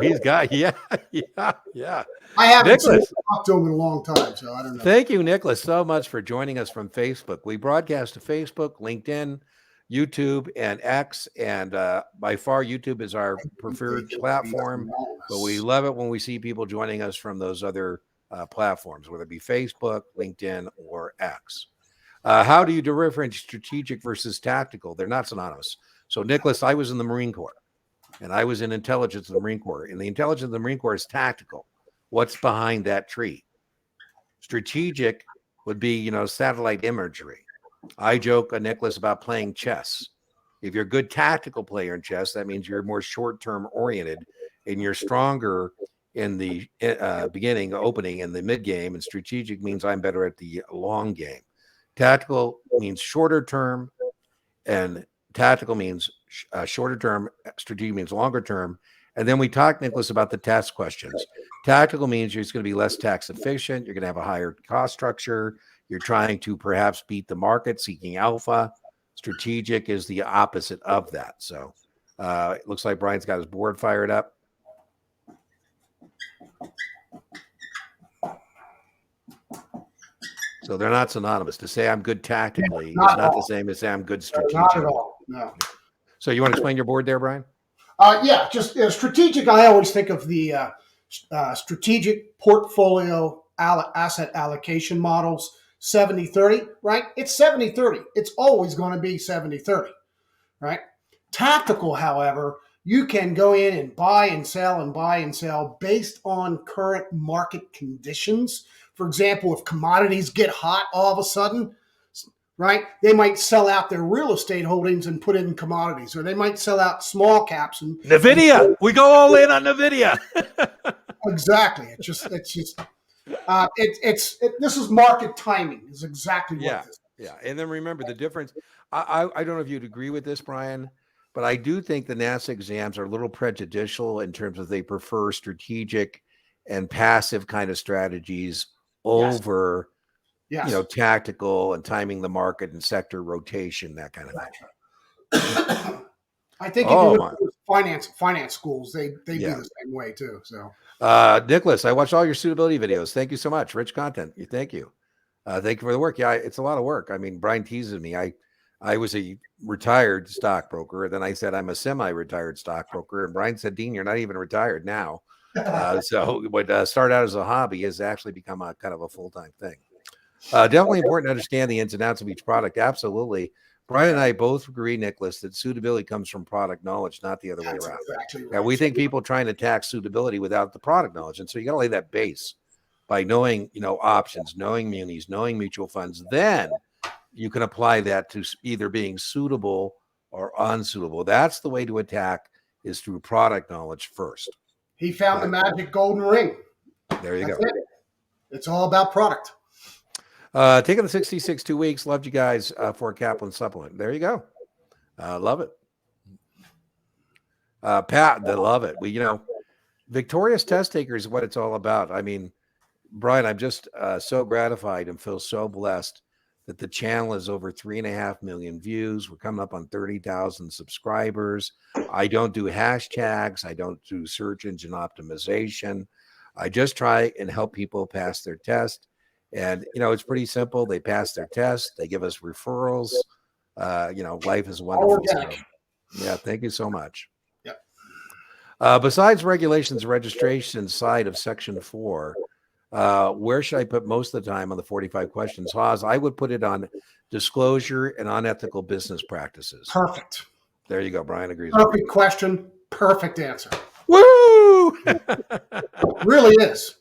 He's got, yeah. I haven't talked to him in a long time, so I don't know. Thank you, Nicholas, so much for joining us from Facebook. We broadcast to Facebook, LinkedIn, YouTube, and X, and by far YouTube is our preferred platform, but we love it when we see people joining us from those other platforms, whether it be Facebook, LinkedIn, or X. How do you differentiate strategic versus tactical? They're not synonymous. So, Nicholas, I was in the Marine Corps, and I was in intelligence of the Marine Corps, and the intelligence of the Marine Corps is tactical. What's behind that tree? Strategic would be, satellite imagery. I joke, Nicholas, about playing chess. If you're a good tactical player in chess, that means you're more short-term oriented and you're stronger in the beginning, opening, and the mid-game. And strategic means I'm better at the long game. Tactical means shorter term, and tactical means shorter term. Strategic means longer term. And then we talked, Nicholas, about the task questions. Tactical means you're going to be less tax efficient. You're going to have a higher cost structure. You're trying to perhaps beat the market, seeking alpha. Strategic is the opposite of that. So it looks like Brian's got his board fired up. So they're not synonymous. To say I'm good tactically is not the same as say I'm good strategically. Not at all. No. So you want to explain your board there, Brian? Yeah, just strategic. I always think of the strategic portfolio asset allocation models, 70-30, right? It's 70-30. It's always going to be 70-30, right? Tactical, however, you can go in and buy and sell based on current market conditions. For example, if commodities get hot all of a sudden, right, they might sell out their real estate holdings and put in commodities, or they might sell out small caps. And NVIDIA, we go all in on NVIDIA. Exactly. This is market timing. Is exactly what this is. Yeah, and then remember the difference. I don't know if you'd agree with this, Brian, but I do think the NASAA exams are a little prejudicial in terms of they prefer strategic and passive kind of strategies over, tactical and timing the market and sector rotation, that kind of thing. I think if you look at finance schools, they do the same way too. So, Nicholas, I watched all your suitability videos. Thank you so much. Rich content. Thank you. Thank you for the work. Yeah, it's a lot of work. I mean, Brian teases me. I was a retired stockbroker. Then I said I'm a semi-retired stockbroker, and Brian said, Dean, you're not even retired now. So what started out as a hobby has actually become a kind of a full-time thing. Definitely important to understand the ins and outs of each product. Absolutely. Brian and I both agree, Nicholas, that suitability comes from product knowledge, not the other way around. Exactly right. Yeah, we think people trying to attack suitability without the product knowledge. And so you got to lay that base by knowing, options, knowing munis, knowing mutual funds. Then you can apply that to either being suitable or unsuitable. That's the way to attack, is through product knowledge first. He found the magic golden ring. There you go. It's all about product. Taking the 66 2 weeks. Loved you guys for a Kaplan supplement. There you go. Love it. Pat, they love it. Victorious test takers is what it's all about. I mean, Brian, I'm just so gratified and feel so blessed that the channel is over 3.5 million views. We're coming up on 30,000 subscribers. I don't do hashtags. I don't do search engine optimization. I just try and help people pass their test. And, it's pretty simple. They pass their test. They give us referrals. Life is wonderful. So, yeah, thank you so much. Yep. Besides regulations and registration side of Section 4, where should I put most of the time on the 45 questions? Haas, I would put it on disclosure and unethical business practices. Perfect. There you go. Brian agrees. Perfect question. Perfect answer. Woo! Really is.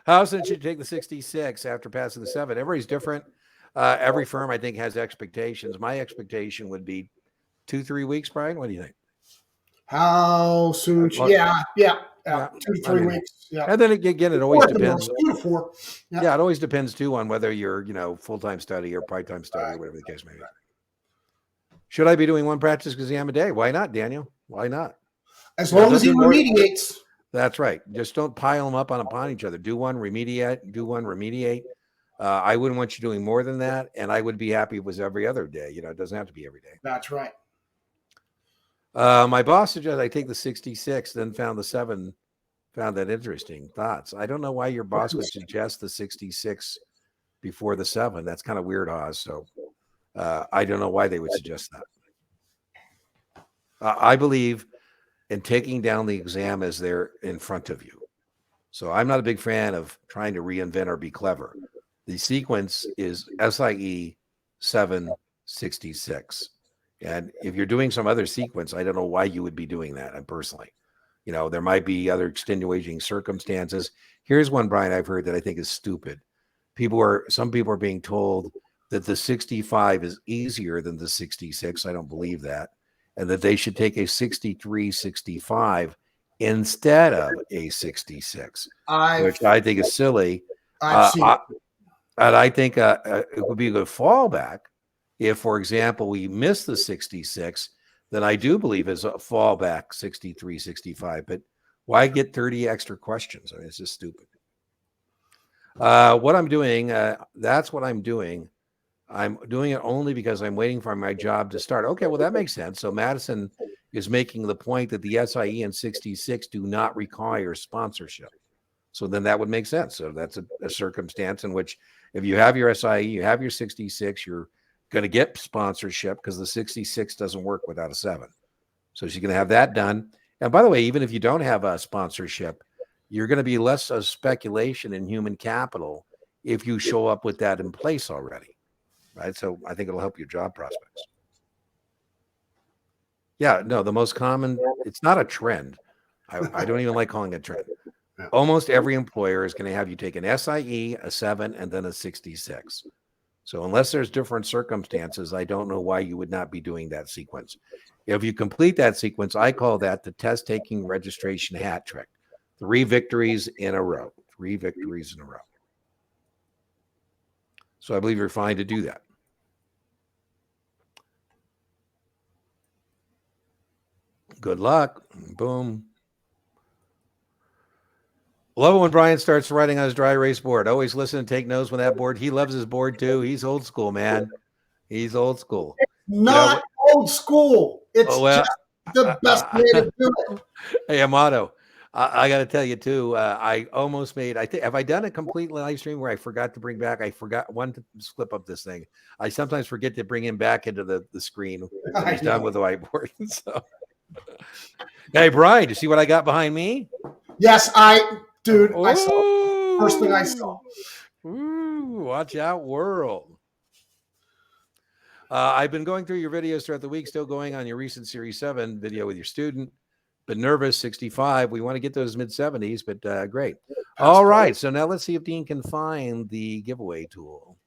How soon should you take the 66 after passing the 7? Everybody's different. Every firm, I think, has expectations. My expectation would be 2-3 weeks, Brian. What do you think? How soon? Yeah. Yeah. 2 to 3 weeks. Yeah. And then again, it always depends. 2 to 4. Yeah, it always depends too on whether you're, full-time study or part-time study or whatever the case may be. Should I be doing one practice exam a day? Why not, Daniel? Why not? As long as he remediates. That's right. Just don't pile them up upon each other. Do one, remediate. I wouldn't want you doing more than that, and I would be happy if it was every other day. It doesn't have to be every day. That's right. My boss suggested I take the 66, then found the 7, found that interesting. Thoughts? I don't know why your boss would suggest the 66 before the 7. That's kind of weird, Oz. So I don't know why they would suggest that. I believe in taking down the exam as they're in front of you. So I'm not a big fan of trying to reinvent or be clever. The sequence is SIE 766. And if you're doing some other sequence, I don't know why you would be doing that. I'm personally, there might be other extenuating circumstances. Here's one, Brian, I've heard that I think is stupid. Some people are being told that the 65 is easier than the 66. I don't believe that. And that they should take a 63-65 instead of a 66, which I think is silly. And I think it would be a good fallback if, for example, we miss the 66, then I do believe is a fallback 63-65. But why get 30 extra questions? I mean, it's just stupid. What I'm doing, that's what I'm doing. I'm doing it only because I'm waiting for my job to start. Okay, well, that makes sense. So Madison is making the point that the SIE and 66 do not require sponsorship. So then that would make sense. So that's a circumstance in which if you have your SIE, you have your 66, you're going to get sponsorship because the 66 doesn't work without a 7. So she's going to have that done. And by the way, even if you don't have a sponsorship, you're going to be less of speculation in human capital if you show up with that in place already. Right. So I think it'll help your job prospects. Yeah, no, the most common, it's not a trend. I don't even like calling it a trend. Almost every employer is going to have you take an SIE, a 7, and then a 66. So unless there's different circumstances, I don't know why you would not be doing that sequence. If you complete that sequence, I call that the test taking registration hat trick. 3 victories in a row. 3 victories in a row. So I believe you're fine to do that. Good luck. Boom. Love it when Brian starts writing on his dry erase board. Always listen and take notes when that board. He loves his board too. He's old school, man. He's old school. Not old school. It's just the best way to do it. Hey, Amato, I got to tell you too. I almost made. Have I done a complete live stream where I forgot to bring back? I forgot one to flip up this thing. I sometimes forget to bring him back into the screen when he's done with the whiteboard. So, hey, Brian, you see what I got behind me? Yes, dude. I saw. First thing I saw. Ooh, watch out, world. I've been going through your videos throughout the week, still going on your recent Series 7 video with your student. Been nervous, 65. We want to get those mid-70s, but great. All right, so now let's see if Dean can find the giveaway tool.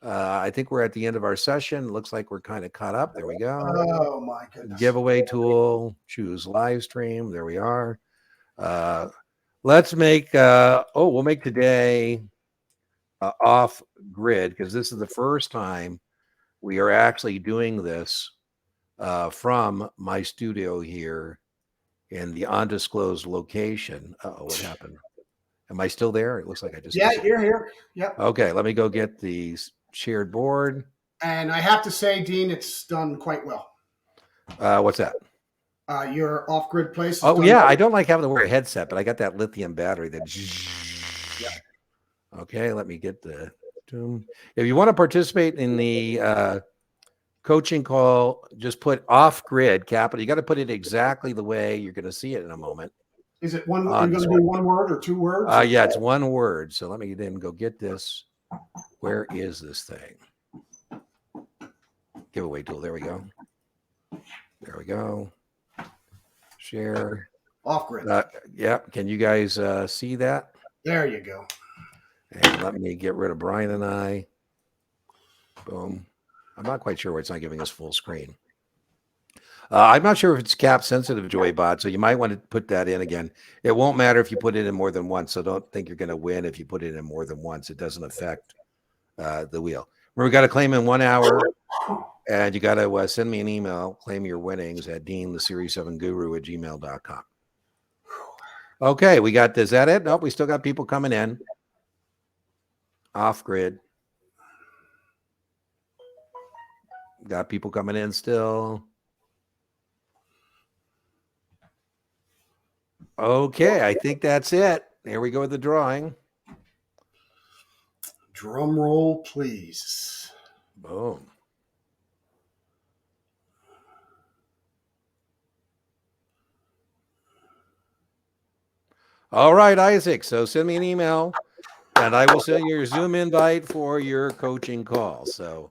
I think we're at the end of our session. Looks like we're kind of caught up. There we go. Oh, my goodness. Giveaway tool. Choose live stream. There we are. Let's make, we'll make today off grid because this is the first time we are actually doing this from my studio here in the undisclosed location. What happened? Am I still there? It looks like I just. Yeah, you're here. Yep. Okay, let me go get the shared board. And I have to say, Dean, it's done quite well. What's that? Your off-grid place. Oh, yeah. I don't like having to wear a headset, but I got that lithium battery that. Yeah. Okay, let me get the. If you want to participate in the coaching call, just put off-grid capital. You got to put it exactly the way you're going to see it in a moment. Is it one? Are you going to do 1 word or 2 words? Yeah, it's 1 word. So let me then go get this. Where is this thing? Giveaway tool. There we go. There we go. Share. Off-grid. Yeah. Can you guys see that? There you go. And let me get rid of Brian and I. Boom. I'm not quite sure why it's not giving us full screen. I'm not sure if it's cap sensitive, JoyBot, so you might want to put that in again. It won't matter if you put it in more than once, so don't think you're going to win if you put it in more than once. It doesn't affect the wheel. Remember, we got to claim in 1 hour, and you got to send me an email, claim your winnings at deantheseries7guru@gmail.com. Okay, we got, is that it? Nope, we still got people coming in. Off grid. Got people coming in still. Okay, I think that's it. Here we go with the drawing. Drum roll, please. Boom. All right, Isaac. So send me an email, and I will send you your Zoom invite for your coaching call. So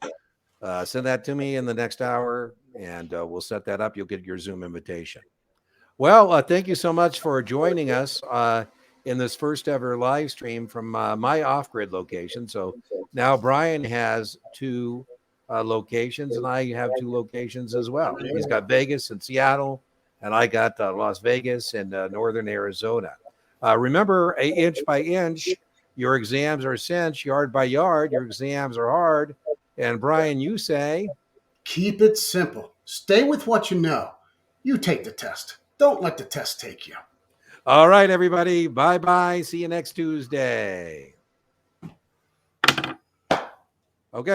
send that to me in the next hour, and we'll set that up. You'll get your Zoom invitation. Well, thank you so much for joining us in this first ever live stream from my off-grid location. So now Brian has 2 locations, and I have 2 locations as well. He's got Vegas and Seattle, and I got Las Vegas and northern Arizona. Remember, inch by inch, your exams are cinch, yard by yard, your exams are hard. And Brian, you say? Keep it simple. Stay with what you know. You take the test. Don't let the test take you. All right, everybody. Bye-bye. See you next Tuesday.